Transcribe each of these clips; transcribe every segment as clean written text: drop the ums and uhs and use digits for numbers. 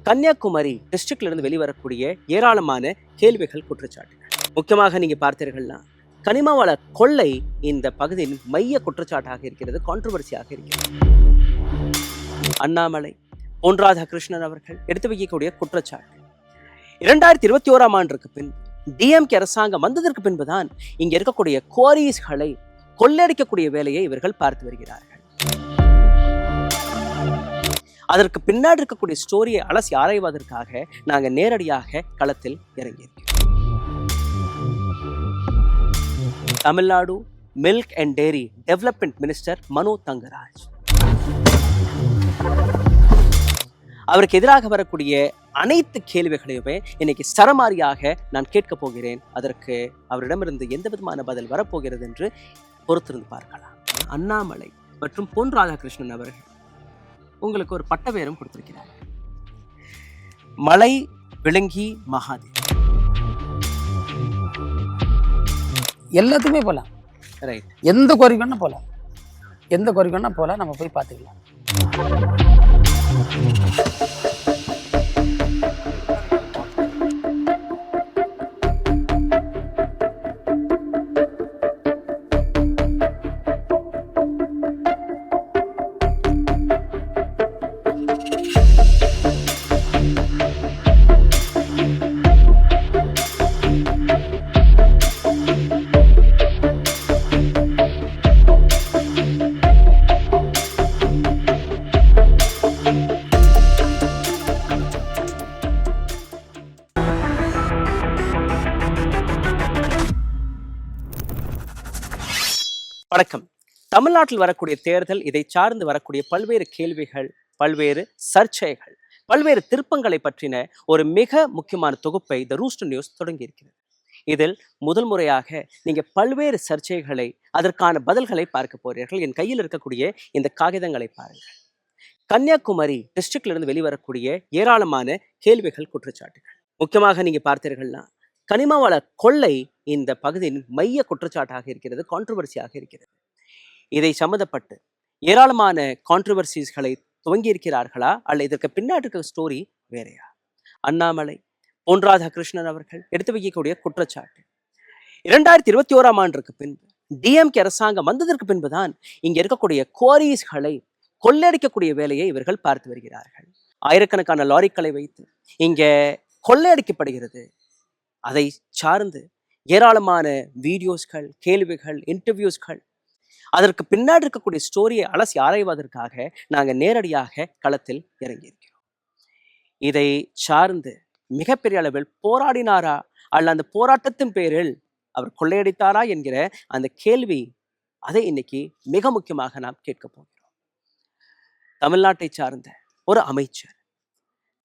கன்னியாகுமரி டிஸ்ட்ரிக்ட்ல இருந்து வெளிவரக்கூடிய ஏராளமான கேள்விகள், குற்றச்சாட்டுகள். முக்கியமாக நீங்க பார்த்தீர்கள்னா கனிமவள கொள்ளை இந்த பகுதியின் மைய குற்றச்சாட்டாக இருக்கிறது, கான்ட்ரோவர்சியாக இருக்கிறது. அண்ணாமலை, பொன் ராதாகிருஷ்ணன் அவர்கள் எடுத்து வைக்கக்கூடிய குற்றச்சாட்டு 2021ஆம் ஆண்டுக்கு பின் டிஎம்கே அரசாங்கம் வந்ததற்கு பின்புதான் இங்க இருக்கக்கூடிய குவாரிஸ்களை கொள்ளையடிக்கக்கூடிய வேலையை இவர்கள் பார்த்து வருகிறார்கள். அதற்கு பின்னாடி இருக்கக்கூடிய ஸ்டோரியை அலசி ஆராய்வதற்காக நாங்க நேரடியாக களத்தில் இறங்கியிருக்கோம். Tamil Nadu milk and dairy development minister Mano Thangaraj அவருக்கு எதிராக வரக்கூடிய அனைத்து கேள்விகளையுமே இன்னைக்கு சரமாரியாக நான் கேட்க போகிறேன். அதற்கு அவரிடமிருந்து எந்த விதமான பதில் வரப்போகிறது என்று பொறுத்திருந்து பார்க்கலாம். அண்ணாமலை மற்றும் பொன் ராதாகிருஷ்ணன் அவர்கள் உங்களுக்கு ஒரு பட்ட பேரும் கொடுத்திருக்கிறார், மலை விளங்கி மகாதேவ். எல்லாத்துக்குமே போகலாம், ரைட்? எந்த கோரிக்கைன்னா போகலாம், எந்த கோரிக்கைன்னா போகலாம், நம்ம போய் பார்த்துக்கலாம். வணக்கம். தமிழ்நாட்டில் வரக்கூடிய தேர்தல், இதை சார்ந்து வரக்கூடிய பல்வேறு கேள்விகள், பல்வேறு சர்ச்சைகள், பல்வேறு திருப்பங்களை பற்றின ஒரு மிக முக்கியமான தொகுப்பை த ரூஸ்டர் நியூஸ் தொடங்கி இருக்கிறது. இதில் முதல் முறையாக நீங்க பல்வேறு சர்ச்சைகளை, அதற்கான பதில்களை பார்க்க போறீர்கள். என் கையில் இருக்கக்கூடிய இந்த காகிதங்களை பாருங்கள். கன்னியாகுமரி டிஸ்ட்ரிக்ட்ல இருந்து வெளிவரக்கூடிய ஏராளமான கேள்விகள், குற்றச்சாட்டுகள். முக்கியமாக நீங்க பார்த்தீர்கள்னா கனிமவள கொள்ளை இந்த பகுதியின் மைய குற்றச்சாட்டாக இருக்கிறது, கான்ட்ரோவர்சியாக இருக்கிறது. இதை சம்மந்தப்பட்டு ஏராளமான கான்ட்ரோவர்சிஸ்களை துவங்கி இருக்கிறார்களா, அல்ல இதற்கு பின்னாடி இருக்க ஸ்டோரி வேறையா? அண்ணாமலை, பொன் ராதாகிருஷ்ணன் அவர்கள் எடுத்து வைக்கக்கூடிய குற்றச்சாட்டு 2021ஆம் ஆண்டுக்கு பின்பு டிஎம்கே அரசாங்கம் வந்ததற்கு பின்புதான் இங்க இருக்கக்கூடிய குவாரிஸ்களை கொள்ளையடிக்கக்கூடிய வேலையை இவர்கள் பார்த்து வருகிறார்கள். ஆயிரக்கணக்கான லாரிகளை வைத்து இங்க கொள்ளையடிக்கப்படுகிறது. அதை சார்ந்து ஏராளமான வீடியோஸ்கள், கேள்விகள், இன்டர்வியூஸ்கள், அதற்கு பின்னாடி இருக்கக்கூடிய ஸ்டோரியை அலசி ஆராய்வதற்காக நாங்கள் நேரடியாக களத்தில் இறங்கியிருக்கிறோம். இதை சார்ந்து மிகப்பெரிய அளவில் போராடினாரா, அல்ல அந்த போராட்டத்தின் பேரில் அவர் கொள்ளையடித்தாரா என்கிற அந்த கேள்வி, அதை இன்னைக்கு மிக முக்கியமாக நாம் கேட்க போகிறோம். தமிழ்நாட்டை சார்ந்த ஒரு அமைச்சர்,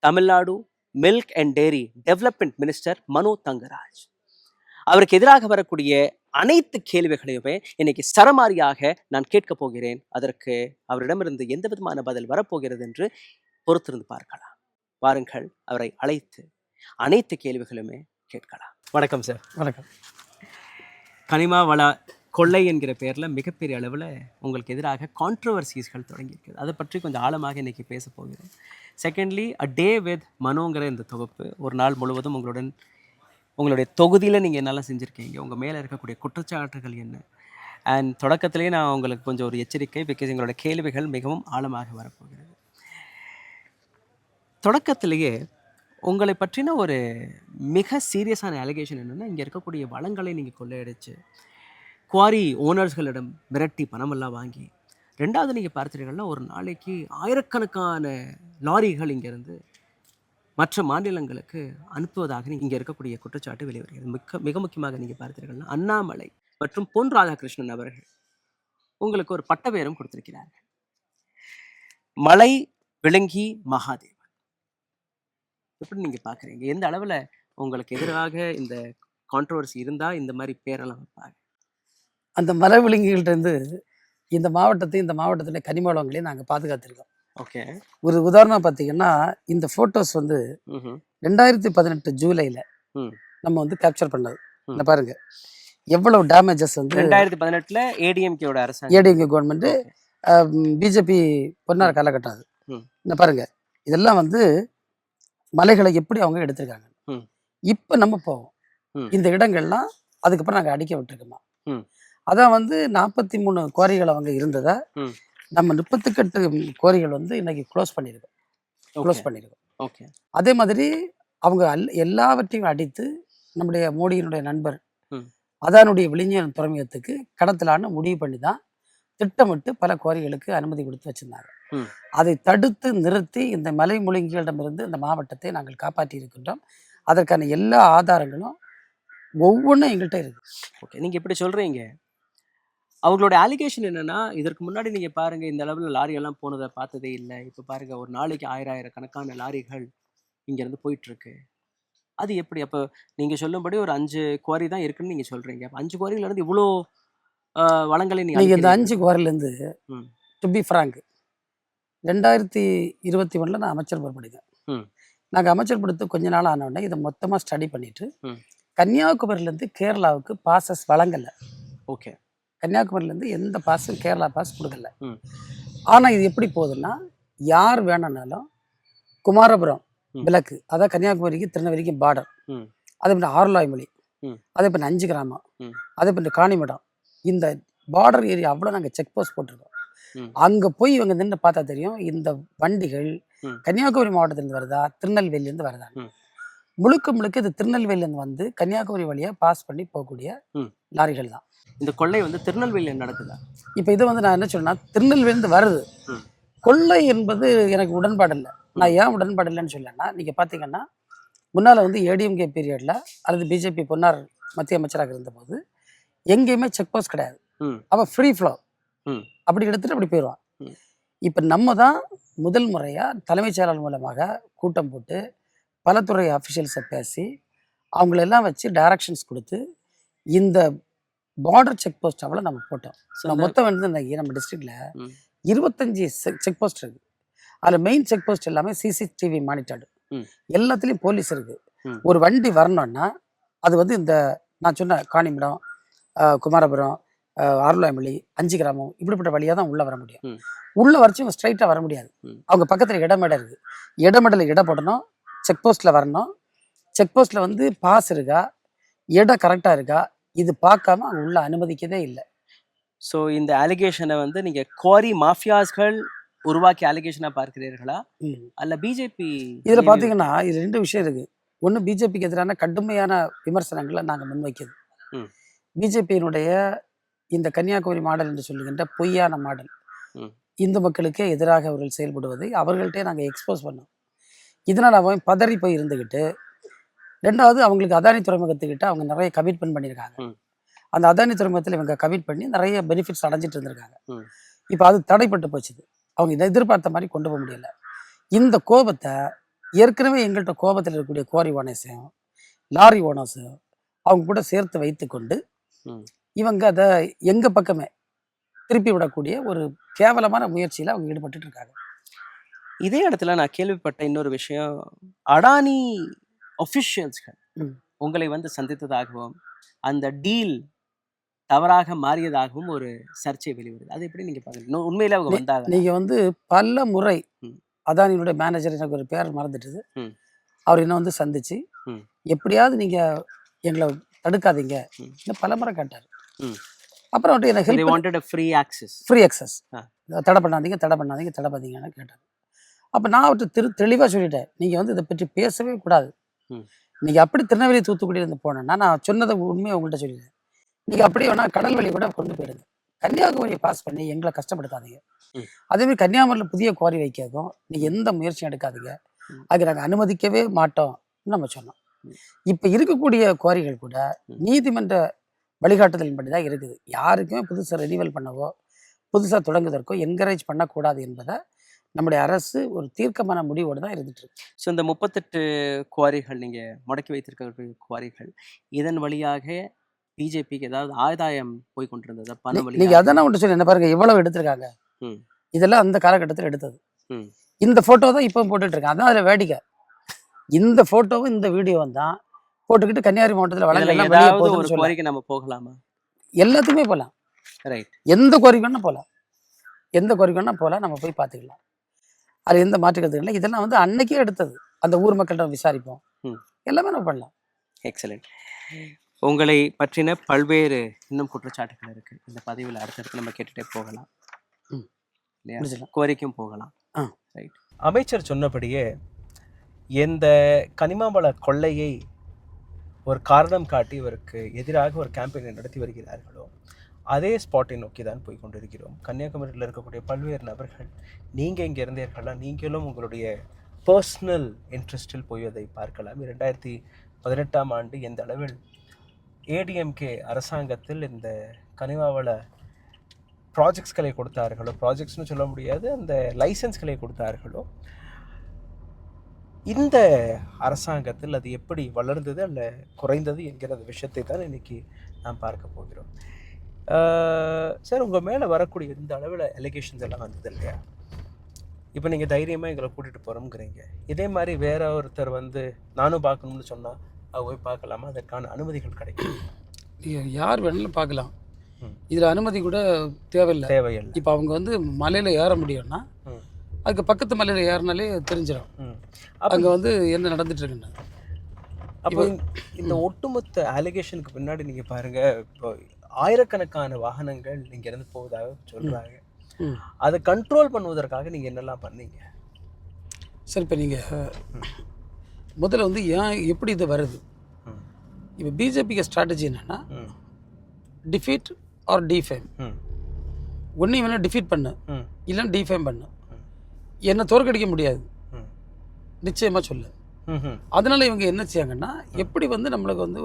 Tamil Nadu milk and dairy development minister Mano Thangaraj, அவருக்கு எதிராக வரக்கூடிய அனைத்து கேள்விகளையுமே இன்னைக்கு சரமாரியாக நான் கேட்க போகிறேன். அதற்கு அவரிடமிருந்து எந்த விதமான பதில் வரப்போகிறது என்று பொறுத்திருந்து பார்க்கலாம். வாருங்கள், அவரை அழைத்து அனைத்து கேள்விகளுமே கேட்கலாம். வணக்கம் சார். வணக்கம். கனிமவள கொள்ளை என்கிற பேர்ல மிகப்பெரிய அளவில் உங்களுக்கு எதிராக கான்ட்ரோவர்சிஸ்கள் தொடங்கியிருக்குது. அதை பற்றி கொஞ்சம் ஆழமாக இன்னைக்கு பேச போகிறேன். செகண்ட்லி, அ டே வித் மனோங்கிற இந்த தொகுப்பு, ஒரு நாள் முழுவதும் உங்களுடைய தொகுதியில் நீங்கள் என்னெல்லாம் செஞ்சுருக்கீங்க, உங்கள் மேலே இருக்கக்கூடிய குற்றச்சாட்டுகள் என்ன, அண்ட் தொடக்கத்திலேயே நான் உங்களுக்கு கொஞ்சம் ஒரு எச்சரிக்கை, பிகாஸ் எங்களோட கேள்விகள் மிகவும் ஆழமாக வரப்போகிறது. தொடக்கத்திலேயே உங்களை பற்றின ஒரு மிக சீரியஸான அலிகேஷன் என்னென்னா, இங்கே இருக்கக்கூடிய வளங்களை நீங்கள் கொள்ளையடிச்சு குவாரி ஓனர்ஸ்களிடம் மிரட்டி பணமெல்லாம் வாங்கி, ரெண்டாவது நீங்கள் பார்த்தீங்கன்னா ஒரு நாளைக்கு ஆயிரக்கணக்கான லாரிகள் இங்கேருந்து மற்ற மாநிலங்களுக்கு அனுப்புவதாக இங்கே இருக்கக்கூடிய குற்றச்சாட்டு வெளிவருகிறது. மிக முக்கியமாக நீங்கள் பார்த்தீங்கன்னா அண்ணாமலை மற்றும் பொன் ராதாகிருஷ்ணன் அவர்கள் உங்களுக்கு ஒரு பட்ட பேரும் கொடுத்திருக்கிறார்கள், மலை விளங்கி மகாதேவ். எப்படி நீங்க பாக்குறீங்க, எந்த அளவுல உங்களுக்கு எதிராக இந்த கான்ட்ரோவர்சி இருந்தா இந்த மாதிரி பேரெல்லாம் வைப்பாங்க? அந்த மலை விலங்குகள்ட்ட இருந்து இந்த மாவட்டத்துடைய கனிம வளங்களையும் நாங்கள் பாதுகாத்திருக்கோம். ஓகே. ஒரு உதாரணம் பார்த்தீங்கன்னா, இந்த ஃபோட்டோஸ் வந்து 2018 ஜூலைல நம்ம வந்து கேப்சர் பண்ணது. இந்த பாருங்க எவ்வளவு டேமேஜஸ் வந்து 2018ல ஏடிஎம்கேவோட அரசாங்கம், ஏடிஎம்கே கவர்மெண்ட், பிஜேபி பொன்னார் காலகட்டம் அது. இந்த பாருங்க இதெல்லாம் வந்து மலைகளை எப்படி அவங்க எடுத்திருக்காங்க. ம். இப்ப நம்ம போவோம் ம். இந்த இடங்கள்லாம் அதுக்கப்புறம் நாங்க அடிக்க விட்டுருக்கோமா. ம். அதான் வந்து 43 குவாரிகள் அவங்க இருந்ததா ம். நம்ம 38 குவாரிகள் வந்து இன்னைக்கு க்ளோஸ் பண்ணியிருக்கோம். க்ளோஸ் பண்ணியிருக்கோம். ஓகே. அதே மாதிரி அவங்க எல்லாவற்றையும் அடித்து நம்முடைய மோடியினுடைய நண்பர் ம். அதானுடைய விழிஞர் துறைமுகத்துக்கு கடத்தலான்னு முடிவு பண்ணி தான் திட்டமிட்டு பல குவாரிகளுக்கு அனுமதி கொடுத்து வச்சிருந்தாங்க. ம். அதை தடுத்து நிறுத்தி இந்த மலை முழுங்கிகளிடமிருந்து இந்த மாவட்டத்தை நாங்கள் காப்பாற்றி இருக்கின்றோம். அதற்கான எல்லா ஆதாரங்களும் ஒவ்வொன்றும் எங்கள்கிட்ட இருக்கு. ஓகே. நீங்க இப்படி சொல்றீங்க. அவங்களோட அலிகேஷன் என்னன்னா, இதற்கு முன்னாடி நீங்க பாருங்க இந்த அளவுல லாரி எல்லாம் போனதை பார்த்ததே இல்ல. இப்ப பாருங்க ஒரு நாளைக்கு 1000 கணக்கான லாரிகள் இங்க இருந்து போயிட்டு இருக்கு. அது எப்படி? அப்ப நீங்க சொல்லும்படி ஒரு 5 குவாரி தான் இருக்குன்னு நீங்க சொல்றீங்க. அப்ப 5 குவாரில இருந்து இவ்ளோ வளங்களை நீங்க நீங்க இந்த அழிக்கிறீங்க. 5 குவாரிலேருந்து ம். டு பி ஃப்ராங்க் 2021 நான் அமைச்சர் பொறுப்படுங்க. ம். நாங்கள் அமைச்சர் பொறுத்து கொஞ்ச நாள் ஆன உடனே இதை மொத்தமாக ஸ்டடி பண்ணிட்டு ம். கன்னியாகுமரியிலேருந்து கேரளாவுக்கு பாசஸ் வழங்கலை. ஓகே. கன்னியாகுமரியிலேருந்து எந்த பாஸும் கேரளா பாஸ் கொடுக்கல. ம். ஆனால் இது எப்படி போகுதுன்னா யார் வேணும்னாலும் குமாரபுரம் ம். விலக்கு அதாவது கன்னியாகுமரிக்கு திருநெல்வேலிக்கு பார்டர், ம். அதே போல் ஆரலாய்மொழி, ம். அதே போல் 5 கிராமம், ம். அதே போல் காணிமடம், இந்த பார்டர் ஏரியா அவ்வளோ நாங்கள் செக் போஸ்ட் போட்டிருக்கோம். ம். அங்கே போய் இவங்க நின்று பார்த்தா தெரியும் இந்த வண்டிகள் ம். கன்னியாகுமரி மாவட்டத்திலேருந்து வருதா திருநெல்வேலியிலேருந்து வருதா. ம். முழுக்க முழுக்க இது திருநெல்வேலியிலேருந்து வந்து கன்னியாகுமரி வழியாக பாஸ் பண்ணி போகக்கூடிய ம். லாரிகள் தான். இந்த கொள்ளை வந்து திருநெல்வேலியில் நடக்குதா? இப்போ இது வந்து நான் என்ன சொல்றேன்னா திருநெல்வேலியிலேருந்து வருது. ம். கொள்ளை என்பது எனக்கு உடன்பாடு இல்லை. நான் ஏன் உடன்பாடு இல்லைன்னு சொல்லலைன்னா நீங்கள் பார்த்தீங்கன்னா முன்னால் வந்து ஏடிஎம்கே பீரியடில் அல்லது பிஜேபி பொன்னார் மத்திய அமைச்சராக இருந்தபோது எங்கேயுமே செக் போஸ்ட் கிடையாது. ம். அப்போ ஃப்ரீ ஃப்ளோ ம். அப்படி எடுத்துகிட்டு அப்படி போயிடுவான். ம். இப்போ நம்ம தான் முதல் முறையாக தலைமைச் செயலாளர் மூலமாக கூட்டம் போட்டு பல துறை அஃபிஷியல்ஸை பேசி அவங்களெல்லாம் வச்சு டைரக்ஷன்ஸ் கொடுத்து இந்த பார்டர் செக் போஸ்ட் அவ்வளோ நம்ம போட்டோம். மொத்தம் வந்து இன்னைக்கு நம்ம டிஸ்ட்ரிக்டில் ம். 25 செக் போஸ்ட் இருக்குது. அதில் மெயின் செக் போஸ்ட் எல்லாமே சிசிடிவி மானிட்டர்டு. ம். எல்லாத்துலேயும் போலீஸ் இருக்குது. ம். ஒரு வண்டி வரணும்னா அது வந்து இந்த நான் சொன்ன காணிமடம், குமாரபுரம், ஆரலாய்மொழி, 5 கிராமம் இப்படிப்பட்ட வழியாக தான் உள்ளே வர முடியும். ம். உள்ளே வரைச்சு இவங்க ஸ்ட்ரைட்டாக வர முடியாது. ம். அவங்க பக்கத்தில் இடமேடை இருக்குது. இடமேடையில் இடம் போடணும், செக் போஸ்ட்டில் வரணும். செக் போஸ்ட்டில் வந்து பாஸ் இருக்கா, இடம் கரெக்டாக இருக்கா, இது பார்க்காம அவங்க உள்ள அனுமதிக்கவே இல்லை. ஸோ இந்த அலிகேஷனை வந்து நீங்க குவாரி மாஃபியாஸ்கள் உருவாக்கிய அலிகேஷனா பார்க்கிறீர்களா? அல்ல பிஜேபி? இதில் பார்த்தீங்கன்னா இது 2 விஷயம் இருக்குது. ஒன்று பிஜேபிக்கு எதிரான கடுமையான விமர்சனங்களை நாங்கள் முன்வைக்கிறது. ம். பிஜேபியினுடைய இந்த கன்னியாகுமரி மாடல் என்று சொல்லுகின்ற பொய்யான மாடல் ம். இந்து மக்களுக்கே எதிராக அவர்கள் செயல்படுவதை அவர்கள்ட்டே நாங்கள் எக்ஸ்போஸ் பண்ணோம். இதனால் அவன் பதறி போய் இருந்துக்கிட்டு, 2வது அவங்களுக்கு அதானி துறைமுகத்துக்கிட்ட அவங்க நிறைய கமிட்மெண்ட் பண்ணியிருக்காங்க. ம். அந்த அதானி துறைமுகத்தில் இவங்க கமிட் பண்ணி நிறைய பெனிஃபிட்ஸ் அடைஞ்சிட்டு இருந்திருக்காங்க. ம். இப்போ அது தடைப்பட்டு போச்சுது. அவங்க இதை எதிர்பார்த்த மாதிரி கொண்டு போக முடியல. இந்த கோபத்தை ஏற்கனவே எங்கள்கிட்ட கோபத்தில் இருக்கக்கூடிய குவாரி ஓனர்ஸையும் லாரி ஓனர்ஸையும் அவங்க கூட சேர்த்து வைத்து கொண்டு ம். இவங்க அதை எங்கள் பக்கமே திருப்பி விடக்கூடிய ஒரு கேவலமான முயற்சியில் அவங்க ஈடுபட்டு இருக்காங்க. இதே இடத்துல நான் கேள்விப்பட்ட இன்னொரு விஷயம், அடானி ஒஃபிஷியல்ஸ்கள் ம். உங்களை வந்து சந்தித்ததாகவும் அந்த டீல் தவறாக மாறியதாகவும் ஒரு சர்ச்சை வெளிவருது. அது எப்படி நீங்க பாக்குறீங்க? உண்மையில அவங்க வந்தாங்க? நீங்கள் வந்து பல முறை ம். அதானியுடைய மேனேஜர், எனக்கு ஒரு பேர் மறந்துட்டுது, ம். அவர் என்ன வந்து சந்திச்சு ம். எப்படியாவது நீங்கள் எங்களை தடுக்காதீங்க ம். இன்னும் பல முறை கேட்டார். ம். அப்புறம் வந்துட்டு எனக்கு They help wanted a free access. Free access, ஆ. தடை பண்ணாதீங்க தடை பண்ணாதீங்க தடை பண்ணாதீங்கன்னு கேட்டார். அப்போ நான் அவர்கிட்ட தெளிவாக சொல்லிட்டேன், நீங்கள் வந்து இதை பற்றி பேசவே கூடாது. ம். நீங்கள் அப்படி திருநெல்வேலி தூத்துக்குடி இருந்து போனேன்னா நான் சொன்னதை உண்மையை உங்கள்கிட்ட சொல்லிடுறேன். நீங்கள் அப்படியே வேணா கடல் வழி கூட கொண்டு போயிடுங்க, கன்னியாகுமரியை பாஸ் பண்ணி எங்களை கஷ்டப்படுத்தாதீங்க. ம். அதேமாதிரி கன்னியாகுமரியில் புதிய குவாரி வைக்கிறதும் நீங்கள் எந்த முயற்சியும் எடுக்காதீங்க, ம். அதுக்கு நாங்கள் அனுமதிக்கவே மாட்டோம் நம்ம சொன்னோம். ம். இப்போ இருக்கக்கூடிய குவாரிகள் கூட ம். நீதிமன்ற வழிகாட்டுதலின்படி தான் இருக்குது. யாருக்குமே புதுசாக ரெனிவல் பண்ணவோ புதுசாக தொடங்குவதற்கோ என்கரேஜ் பண்ணக்கூடாது என்பதை நம்முடைய அரசு ஒரு தீர்க்கமான முடிவோடு தான் இருந்துட்டு இருக்கு. ஸோ இந்த 38 குவாரிகள் நீங்க முடக்கி வைத்திருக்க குவாரிகள் இதன் வழியாக பிஜேபிக்கு ஏதாவது ஆதாயம் போய் கொண்டிருந்ததா? பணம் நீங்க வழியாக? அதான் ஒன்று சொல்லி என்ன பாருங்க எவ்வளவு எடுத்திருக்காங்க. ம். இதெல்லாம் அந்த காலகட்டத்தில் எடுத்தது. ம். இந்த போட்டோ தான் இப்போ போட்டுட்டு இருக்காங்க. அதான் அதுல வேடிக்கை. இந்த போட்டோவும் இந்த வீடியோவும் தான் போட்டுக்கிட்டு கன்னியாகுமரி மாவட்டத்தில் இதுல வளங்கெல்லாம் வெளியே ஏதாவது ஒரு போகுதுன்னு சொல்ல. குவாரிக்கு நம்ம போகலாமா? எல்லாத்துக்குமே போகலாம், ரைட். எந்த குவாரிக்கு வேணா போகலாம், எந்த குவாரிக்கு வேணா போகலாம், நம்ம போய் பார்த்துக்கலாம். அது எந்த மாற்றுக்கிறது இல்லை. இதெல்லாம் வந்து அன்னைக்கே எடுத்தது. அந்த ஊர் மக்கள்கிட்ட விசாரிப்போம். ம். எல்லாமே நம்ம பண்ணலாம். எக்ஸலென்ட். உங்களை பற்றின பல்வேறு இன்னும் குற்றச்சாட்டுகள் இருக்கு. இந்த பதிவில் அடுத்தடுத்து நம்ம கேட்டுட்டே போகலாம் ம். இல்லையா? முடிச்சிடலாம். கோரிக்கையும் போகலாம். ஆ. ரைட். அமைச்சர் சொன்னபடியே எந்த கனிமாவள கொள்ளையை ஒரு காரணம் காட்டி இவருக்கு எதிராக ஒரு கேம்பெயினை நடத்தி வருகிறார்களோ அதே ஸ்பாட்டை நோக்கி தான் போய் கொண்டிருக்கிறோம். கன்னியாகுமரியில் இருக்கக்கூடிய பல்வேறு நபர்கள் நீங்கள் இங்கே இருந்தீர்களா, நீங்களும் உங்களுடைய பர்சனல் இன்ட்ரெஸ்டில் போய் அதை பார்க்கலாம். 2018ஆம் ஆண்டு எந்த அளவில் ஏடிஎம்கே அரசாங்கத்தில் இந்த கனிமாவள ப்ராஜெக்ட்ஸ்களை கொடுத்தார்களோ, ப்ராஜெக்ட்ஸ்னு சொல்ல முடியாது, அந்த லைசன்ஸ்களை கொடுத்தார்களோ, இந்த அரசாங்கத்தில் அது எப்படி வளர்ந்தது அல்ல குறைந்தது என்கிற அந்த விஷயத்தை தான் இன்னைக்கு நாம் பார்க்க போகிறோம். சார், உங்கள் மேலே வரக்கூடிய இந்த அளவில் அலிகேஷன்ஸ் எல்லாம் வந்தது இல்லையா? இப்போ நீங்கள் தைரியமாக எங்களை கூட்டிகிட்டு போகிறோம்ங்கிறீங்க. இதே மாதிரி வேற ஒருத்தர் வந்து நானும் பார்க்கணும்னு சொன்னால் அது போய் பார்க்கலாமா? அதற்கான அனுமதிகள் கிடைக்கும்? யார் வேணாலும் பார்க்கலாம். இதில் அனுமதி கூட தேவையில்லை. இப்போ அவங்க வந்து மலையில் ஏற முடியும்னா அதுக்கு பக்கத்து மலையில் ஏறினாலே தெரிஞ்சிடும் அங்கே வந்து என்ன நடந்துட்டு இருக்குன்னு. அப்போ இந்த ஒட்டுமொத்த அலிகேஷனுக்கு பின்னாடி நீங்கள் பாருங்கள், இப்போ ஆயிரக்கணக்கான வாகனங்கள் இங்கேருந்து போவதாக சொல்கிறாங்க. அதை கண்ட்ரோல் பண்ணுவதற்காக நீங்கள் என்னெல்லாம் பண்ணீங்க? சார், இப்போ நீங்கள் முதல்ல வந்து ஏன் எப்படி இது வருது? இப்போ பிஜேபிக்கு ஸ்ட்ராட்டஜி என்னென்னா டிஃபீட் ஆர் டிஃபேம். ஒன்றையும் வேணால் டிஃபீட் பண்ணு, இல்லைன்னா டிஃபேம் பண்ணு. என்னை தோற்கடிக்க முடியாது நிச்சயமாக சொல்லு. அதனால இவங்க என்ன செய்யாங்கன்னா, எப்படி வந்து நம்மளுக்கு வந்து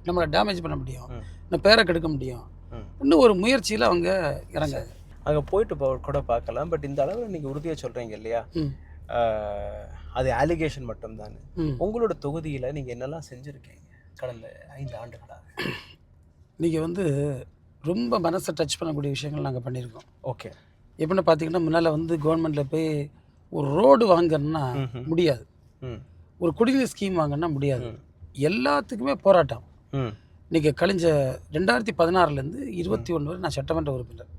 நம்மளை டேமேஜ் பண்ண முடியும், நம்ம பேரை கெடுக்க முடியும், இன்னும் ஒரு முயற்சியில் அவங்க இறங்காங்க. அங்கே போயிட்டு கூட பார்க்கலாம். பட் இந்த அளவில் நீங்கள் உறுதியாக சொல்கிறீங்க இல்லையா, அது அலிகேஷன் மட்டும்தானே. உங்களோட தொகுதியில் நீங்கள் என்னெல்லாம் செஞ்சுருக்கீங்க கடந்த 5 ஆண்டுகளாக? நீங்கள் வந்து ரொம்ப மனசை டச் பண்ணக்கூடிய விஷயங்கள் நாங்கள் பண்ணியிருக்கோம். ஓகே. எப்படின்னு பார்த்தீங்கன்னா, முன்னால் வந்து கவர்மெண்ட்டில் போய் ஒரு ரோடு வாங்கணும்னா முடியாது, ஒரு குடிநீர் ஸ்கீம் வாங்கினா முடியாது, எல்லாத்துக்குமே போராட்டம். நீங்கள் கழிஞ்ச 2016லேருந்து 21 வரை நான் சட்டமன்ற உறுப்பினர்.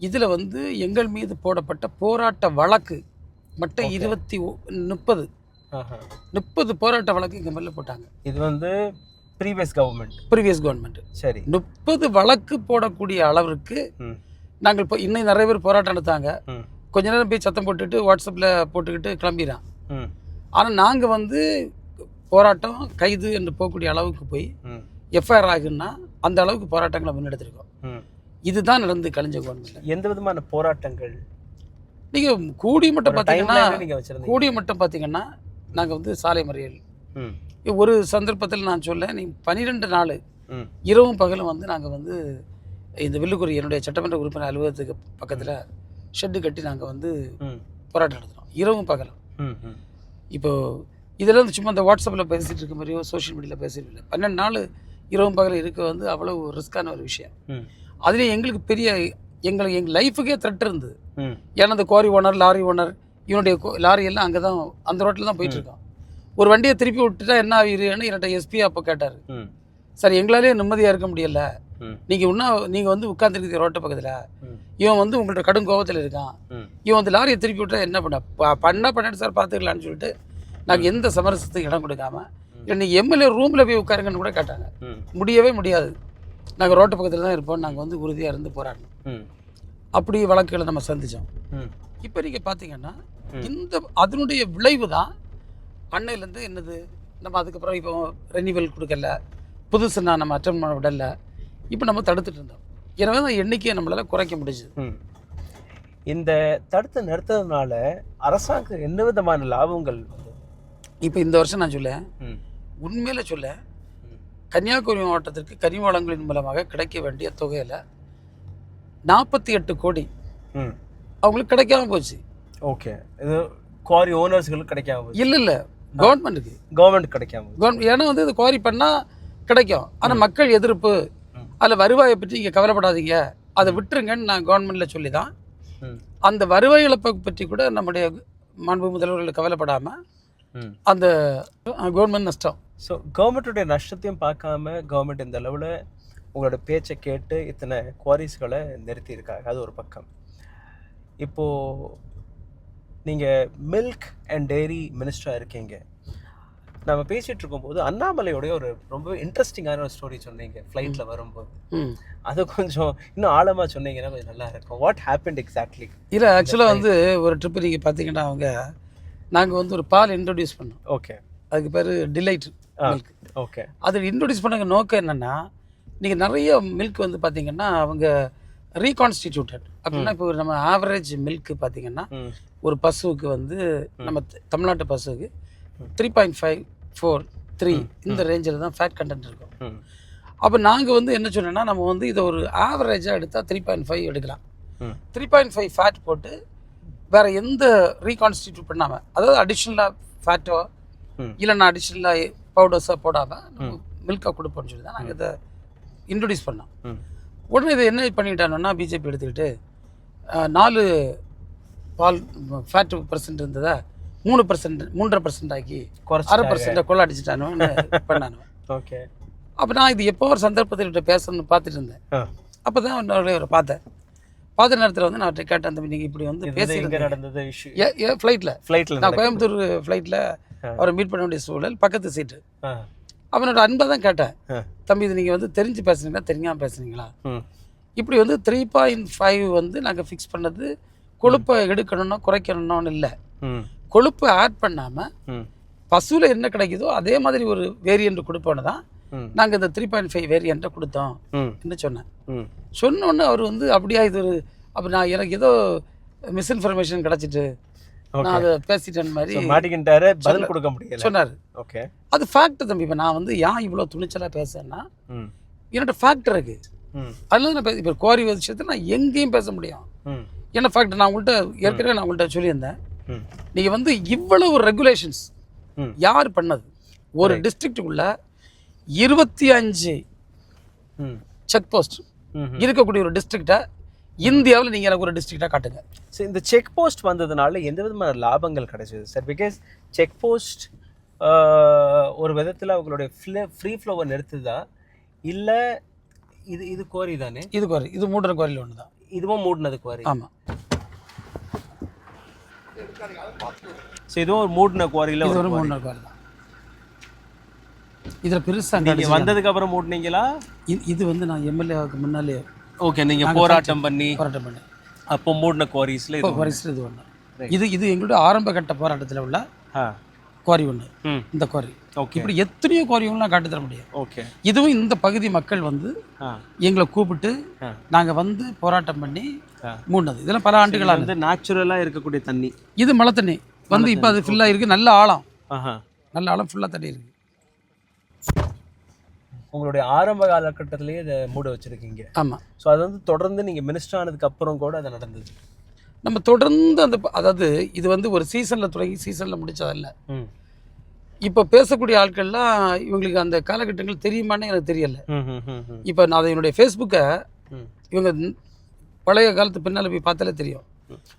இதில் வந்து எங்கள் மீது போடப்பட்ட போராட்ட வழக்கு மட்டும் 30 போராட்ட வழக்கு எங்கள் மேலே போட்டாங்க. இது வந்து ப்ரீவியஸ் கவர்மெண்ட். சரி. 30 வழக்கு போடக்கூடிய அளவிற்கு நாங்கள் இப்போ இன்னும் நிறைய பேர் போராட்டம் நடத்தாங்க. கொஞ்ச நேரம் போய் சத்தம் போட்டுட்டு வாட்ஸ்அப்பில் போட்டுக்கிட்டு கிளம்பிடுறான். ஆனால் நாங்கள் வந்து போராட்டம் கைது என்று போகக்கூடிய அளவுக்கு போய் எஃப்ஐஆர் ஆகுன்னா அந்த அளவுக்கு போராட்டங்களை முன்னெடுத்திருக்கோம். இதுதான் நடந்து கழிஞ்ச கவர்மெண்ட். எந்த விதமான போராட்டங்கள்? நீங்கள் கூடிய மட்டும் பார்த்தீங்கன்னா நாங்கள் வந்து சாலை மறியல். ஒரு சந்தர்ப்பத்தில் நான் சொல்ல, நீ 12 நாள் இரவும் பகலும் வந்து நாங்கள் வந்து இந்த வில்லுக்குறி என்னுடைய சட்டமன்ற உறுப்பினர் அலுவலகத்துக்கு பக்கத்தில் ஷெட்டு கட்டி நாங்கள் வந்து போராட்டம் நடத்துகிறோம் இரவும் பகலும். இப்போது இதெல்லாம் சும்மா இந்த வாட்ஸ்அப்பில் பேசிகிட்டு இருக்க மாதிரியோ சோஷியல் மீடியாவில் பேசிட்டு இல்லை. 12 நாள் இரவும் பகலும் இருக்க வந்து அவ்வளோ ரிஸ்க்கான ஒரு விஷயம். அதுலேயும் எங்களுக்கு பெரிய எங்கள் லைஃபுக்கே த்ரெட் இருந்தது. ஏன்னா இந்த குவாரி ஓனர், லாரி ஓனர், இவனுடைய லாரி எல்லாம் அங்கே தான் அந்த ரோட்டில் தான் போயிட்டுருக்கோம். ஒரு வண்டியை திருப்பி விட்டுட்டா என்ன ஆகிருன்னு என்கிட்ட எஸ்பி அப்போ கேட்டார். சார், எங்களாலே நிம்மதியாக இருக்க முடியல, நீங்கள் வந்து உட்காந்துருக்குது ரோட்டை பக்கத்தில், இவன் வந்து உங்கள்கிட்ட கடும் கோபத்தில் இருக்கான், இவன் வந்து லாரியை திருப்பி விட்டா என்ன பண்ணிட்டு சார் பார்த்துக்கலான்னு சொல்லிட்டு நாங்கள் எந்த சமரசத்துக்கு இடம் கொடுக்காம, இல்லை நீங்கள் எம்எல்ஏ ரூமில் போய் உட்காருங்கன்னு கூட கேட்டாங்க. முடியவே முடியாது, நாங்கள் ரோட்டு பக்கத்தில் தான் இருப்போம், நாங்கள் வந்து உறுதியாக இருந்து போராடணும். அப்படி வழக்குகளை நம்ம சந்தித்தோம். இப்போ நீங்கள் பார்த்தீங்கன்னா அதனுடைய விளைவு தான் அன்னையிலேருந்து என்னது, நம்ம அதுக்கப்புறம் இப்போ ரெனிவல் கொடுக்கல, புதுசு நம்ம அட்டன் பண்ண விடலை, இப்போ நம்ம தடுத்துட்டு இருந்தோம். எனவே தான் எண்ணிக்கையை நம்மளால் குறைக்க முடிஞ்சுது. இந்த தடுத்து நிறுத்ததுனால அரசாங்கம் என்ன விதமான லாபங்கள்? இப்போ இந்த வருஷம் நான் சொல்ல, உண்மையில சொல்ல, கன்னியாகுமரி மாவட்டத்திற்கு கனிம வளங்களின் மூலமாக கிடைக்க வேண்டிய தொகையில் 48 கோடி அவங்களுக்கு கிடைக்காம போச்சு. ஓகே. இது குவாரி ஓனர்ஸ்களுக்கு கிடைக்காம போச்சு? இல்லை, கவர்மெண்ட் கிடைக்காம. ஏன்னா வந்து இது குவாரி பண்ணால் கிடைக்கும், ஆனால் மக்கள் எதிர்ப்பு, அதில் வருவாயை பற்றி இங்கே கவலைப்படாதீங்க, அதை விட்டுருங்கன்னு நான் கவர்மெண்ட்டில் சொல்லி தான் அந்த வருவாய் இழப்பை பற்றி கூட நம்முடைய மாண்பு முதல்வர்கள் கவலைப்படாமல் அந்த கவர்மெண்ட் நஷ்டம். ஸோ கவர்மெண்ட்டுடைய நஷ்டத்தையும் பார்க்காம கவர்மெண்ட் இந்த அளவில் உங்களோட பேச்சை கேட்டு இத்தனை குவாரிஸ்களை நிறுத்தியிருக்காங்க. அது ஒரு பக்கம். இப்போது நீங்கள் மில்க் அண்ட் டெய்ரி மினிஸ்டராக இருக்கீங்க. நம்ம பேசிகிட்டு இருக்கும்போது அண்ணாமலையோடைய ஒரு ரொம்ப இன்ட்ரெஸ்டிங்கான ஒரு ஸ்டோரி சொன்னீங்க ஃப்ளைட்டில் வரும்போது. அது கொஞ்சம் இன்னும் ஆழமாக சொன்னீங்கன்னா கொஞ்சம் நல்லா இருக்கும். What happened exactly? இல்லை, ஆக்சுவலாக வந்து ஒரு ட்ரிப்பு நீங்கள் பார்த்தீங்கன்னா நாங்கள் வந்து ஒரு பால் இன்ட்ரடியூஸ் பண்ணோம். ஓகே. அதுக்கு பேர் டிலைட் மில்க். ஓகே. அது இன்ட்ரடியூஸ் பண்ண நோக்கம் என்னென்னா, நீங்கள் நிறைய மில்க் வந்து பார்த்தீங்கன்னா அவங்க ரீகான்ஸ்டிடியூட்டட் அப்படின்னா, இப்போ நம்ம ஆவரேஜ் மில்க் பார்த்தீங்கன்னா ஒரு பசுவுக்கு வந்து நம்ம தமிழ்நாட்டு பசுவுக்கு 3.5, 4, 3 இந்த ரேஞ்சில் தான் ஃபேட் கண்டென்ட் இருக்கும். அப்போ நாங்கள் வந்து என்ன சொன்னோன்னா, நம்ம வந்து இதை ஒரு ஆவரேஜாக எடுத்தால் 3.5 எடுக்கலாம். 3.5 ஃபேட் போட்டு வேறு எந்த ரீகான்ஸ்டிடியூட் பண்ணாமல், அதாவது அடிஷ்னலாக ஃபேட்டோ இல்லைன்னா அடிஷ்னலாக பவுடர்ஸாக போடாமல் நம்ம மில்காக கொடுப்போம்னு சொல்லி தான் நாங்கள் இதை இன்ட்ரடியூஸ் பண்ணோம். உடனே இதை என்ன பண்ணிட்டானோன்னா, பிஜேபி எடுத்துக்கிட்டு 4 பால் ஃபேட் % இருந்ததா 3%, 3.5% ஆக்கி 1/2% கொள்ளடிச்சிட்டானுன்னு பண்ணானுவன். ஓகே. அப்போ நான் இது எப்போ ஒரு சந்தர்ப்பத்தில் பேசணும்னு பார்த்துட்டு இருந்தேன். அப்போ தான் அவரை பார்த்த நேரத்தில் வந்து நான் அவர்கிட்ட கேட்டேன், தம்பி நீங்கள் இப்படி வந்து பேசி நடந்தது இஷ்யூ ஃப்ளைட்டில் நான் கோயம்புத்தூர் ஃப்ளைட்டில் அவரை மீட் பண்ண வேண்டிய சூழல், பக்கத்து சீட்டு. அவனோட அன்பை தான் கேட்டேன், தம்பி இது நீங்கள் வந்து தெரிஞ்சு பேசுனீங்களா தெரியாமல் பேசுனீங்களா? இப்படி வந்து 3.5 வந்து நாங்கள் ஃபிக்ஸ் பண்ணது கொழுப்பை எடுக்கணும்னா குறைக்கணும்னு இல்லை, கொழுப்பை ஆட் பண்ணாமல் பசுவில் என்ன கிடைக்குதோ அதே மாதிரி ஒரு வேரியண்ட் கொடுப்போன்னு தான் நாங்கள் இந்த 3.5 வேரியண்ட்டை கொடுத்தோம் என்ன சொன்னேன். சொன்னோன்னே அவர் வந்து அப்படியா இது ஒரு அப்போ நான் எனக்கு ஏதோ மிஸ்இன்ஃபர்மேஷன் கிடச்சிட்டு நான் அதை பேசிட்டேன் மாதிரி மாட்டிக்கிட்டாரு, பதில் கொடுக்க முடியல சொன்னார். ஓகே. அது ஃபேக்ட் தம்பி. இப்போ நான் வந்து ஏன் இவ்வளோ துணிச்சலாக பேசுறேன்னா, என்னோட ஃபேக்ட் இருக்கு. அதனால நான் இப்போ கோரி விஷயத்தை நான் எங்கேயும் பேச முடியும். என்ன ஃபேக்ட் நான் ஏற்கனவே உங்கள்கிட்ட சொல்லியிருந்தேன். நீங்கள் வந்து இவ்வளவு ரெகுலேஷன்ஸ் யார் பண்ணது? ஒரு டிஸ்ட்ரிக்டுக்குள்ள 25 செக் போஸ்ட் இருக்கக்கூடிய ஒரு டிஸ்ட்ரிக்டை இந்தியாவில் நீங்கள் எனக்கு ஒரு டிஸ்ட்ரிக்டாக காட்டுங்க. ஸோ இந்த செக் போஸ்ட் வந்ததுனால எந்த விதமான லாபங்கள் கிடைச்சது சார்? பிகாஸ் செக் போஸ்ட் ஒரு விதத்தில் அவங்களுடைய ஃப்ரீ ஃப்ளோவை நிறுத்துதா இல்லை இது குவாரி தானே? இது குவாரி, இது மூடின குவாரியில் ஒன்று தான். இதுவும் மூடினது குவாரி. ஆமாம். ஸோ இதுவும் ஒரு மூடின குவாரியில் ஒரு மூடின குவாரி தான். இதில் பெருசாக நீங்கள் வந்ததுக்கு அப்புறம் மூடினீங்களா? இது வந்து நான் எம்எல்ஏவுக்கு முன்னாலே. ஓகே. நீங்கள் போராட்டம் பண்ணி அப்போ மூடின குவாரிஸில் இது ஒன்று. இது எங்களுடைய ஆரம்ப கட்ட போராட்டத்தில் உள்ள குவாரி ஒன்று. இந்த குவாரி இப்படி எத்தனையோ குவாரிலாம் காட்டு தர முடியும். ஓகே. இதுவும் இந்த பகுதி மக்கள் வந்து எங்களை கூப்பிட்டு நாங்கள் வந்து போராட்டம் பண்ணி மூடினது. இதெல்லாம் பல ஆண்டுகளாக வந்து நேச்சுரலாக இருக்கக்கூடிய தண்ணி. இது மழை தண்ணி வந்து இப்போ அது ஃபுல்லாக இருக்குது. நல்ல ஆழம், நல்ல ஆழம், ஃபுல்லாக தண்ணி இருக்குது. உங்களுடைய ஆரம்ப காலகட்டத்திலேயே இதை மூட வச்சுருக்கீங்க. ஆமாம். ஸோ அது வந்து தொடர்ந்து நீங்கள் மினிஸ்டர் ஆனதுக்கு அப்புறம் கூட அது நடந்தது. நம்ம தொடர்ந்து அதாவது இது வந்து ஒரு சீசனில் தொடங்கி சீசனில் முடிச்சதில்லை. இப்போ பேசக்கூடிய ஆட்கள்லாம் இவங்களுக்கு அந்த காலகட்டங்கள் தெரியுமான்னு எனக்கு தெரியலை. இப்போ நான் அதை என்னுடைய ஃபேஸ்புக்கை இவங்க பழைய காலத்து பின்னால் போய் பார்த்தாலே தெரியும்.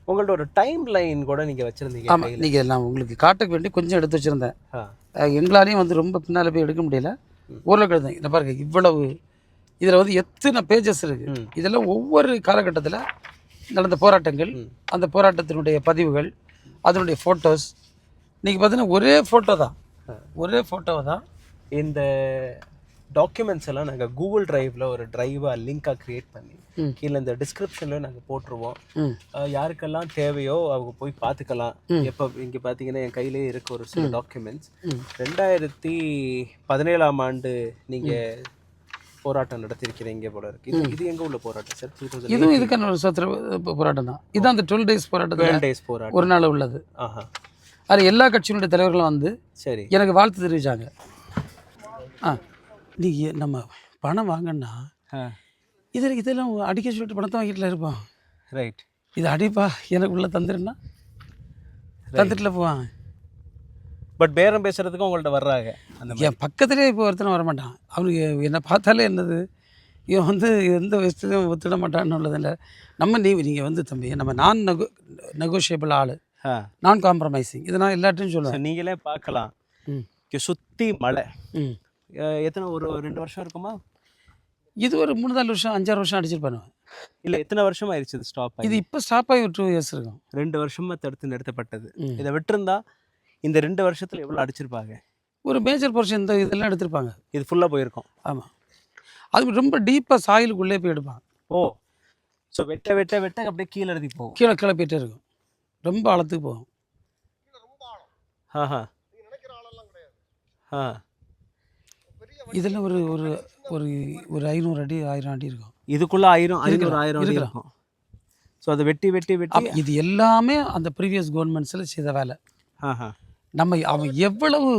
உங்கள்ட்ட ஒரு டைம் லைன் கூட நீங்கள் வச்சுருந்தீங்க. ஆமாம். நீங்கள் நான் உங்களுக்கு காட்ட வேண்டி கொஞ்சம் எடுத்து வச்சுருந்தேன். எங்களாலையும் வந்து ரொம்ப பின்னால் போய் எடுக்க முடியல. ஊரில் கழுதேன். இந்த பாருங்க, இவ்வளவு இதில் வந்து எத்தனை பேஜஸ் இருக்குது. இதெல்லாம் ஒவ்வொரு காலகட்டத்தில் நடந்த போராட்டங்கள், அந்த போராட்டத்தினுடைய பதிவுகள், அதனுடைய ஃபோட்டோஸ். நீங்கள் பார்த்தீங்கன்னா ஒரே ஃபோட்டோவை தான் இந்த டாக்குமெண்ட்ஸ் எல்லாம் நாங்கள் கூகுள் டிரைவில் ஒரு டிரைவாக லிங்காக க்ரியேட் பண்ணி கீழே இந்த டிஸ்கிரிப்ஷனில் நாங்கள் போட்டுருவோம். யாருக்கெல்லாம் தேவையோ அவங்க போய் பார்த்துக்கலாம். எப்போ இங்கே பார்த்தீங்கன்னா என் கையிலேயே இருக்க ஒரு சில டாக்குமெண்ட்ஸ். 2017ஆம் ஆண்டு நீங்கள் போராட்டம் நடத்திருக்கிறீங்க போல இருக்கு. இது எங்கே உள்ள போராட்டம் சார்? இதுவும் இதுக்கான ஒரு போராட்டம் தான். இதுதான் அந்த 12 days போராட்டம். 12 days போராட்டம் ஒரு நாள் உள்ளது. அது எல்லா கட்சியினுடைய தலைவர்களும் வந்து சரி எனக்கு வாழ்த்து தெரிவித்தாங்க. நீங்கள் நம்ம பணம் வாங்கன்னா இதெல்லாம் அடிக்க சொல்லிட்டு பணத்தை வாங்கிட்டுல இருப்போம். ரைட். இது அடிப்பா எனக்கு உள்ள தந்துருன்னா தந்துட்டுல போவான். பட் பேரம் பேசுகிறதுக்கு உங்கள்கிட்ட வர்றாங்க. என் பக்கத்துலேயே இப்போ ஒருத்தனை வரமாட்டான். அவனுக்கு என்னை பார்த்தாலே என்னது இவன் வந்து எந்த விஷயத்தையும் ஒத்துட மாட்டான்னு உள்ளதில்லை. நீங்கள் வந்து தம்பி நம்ம நெகோஷியபிள் ஆள், நான் காம்ப்ரமைசிங். இதை நான் எல்லாத்தையும் சொல்லுவேன். நீங்களே பார்க்கலாம். சுற்றி மழை எத்தனை ஒரு 2 வருஷம் இருக்குமா? இது ஒரு 3-4 வருஷம் 5-6 வருஷம் அடிச்சிருப்பானு. இல்ல எத்தனை வருஷம் ஆயிடுச்சு இது ஸ்டாப் இது ஆகி? இப்போ ஸ்டாப் ஆகி ஒரு 2 இயர்ஸ் இருக்கும். 2 வருஷமா தடுத்து நிறுத்தப்பட்டது. ம். இதை விட்டிருந்தா இந்த 2 வருஷத்துல எவ்வளவு அடிச்சிருப்பாங்க? ஒரு மேஜர் போர்ஷன் இந்த இதெல்லாம் எடுத்திருப்பாங்க. இது ஃபுல்லா போயிருக்கும். ஆமாம், அது ரொம்ப டீப்பாக சாயிலுக்குள்ளே போய் எடுப்பாங்க. ஓ, ஸோ வெட்ட வெட்ட வெட்ட அப்படியே கீழே இறங்கி போகும். கீழே கிளப்பிட்டே இருக்கும், ரொம்ப ஆழத்துக்கு போகும். ஆஹா. ஆ. இதில் ஒரு ஒரு ஒரு ஒரு 500 அடி 1000 அடி இருக்கும். இதுக்குள்ள 1000 500 இருக்கலாம், 1000 அடி இருக்கலாம். இருக்கும். ஸோ அதை வெட்டி வெட்டி வெட்டி. இது எல்லாமே அந்த ப்ரீவியஸ் கவர்மெண்ட்ஸில் செய்த வேலை. ஆஹா. நம்ம அவன் எவ்வளவு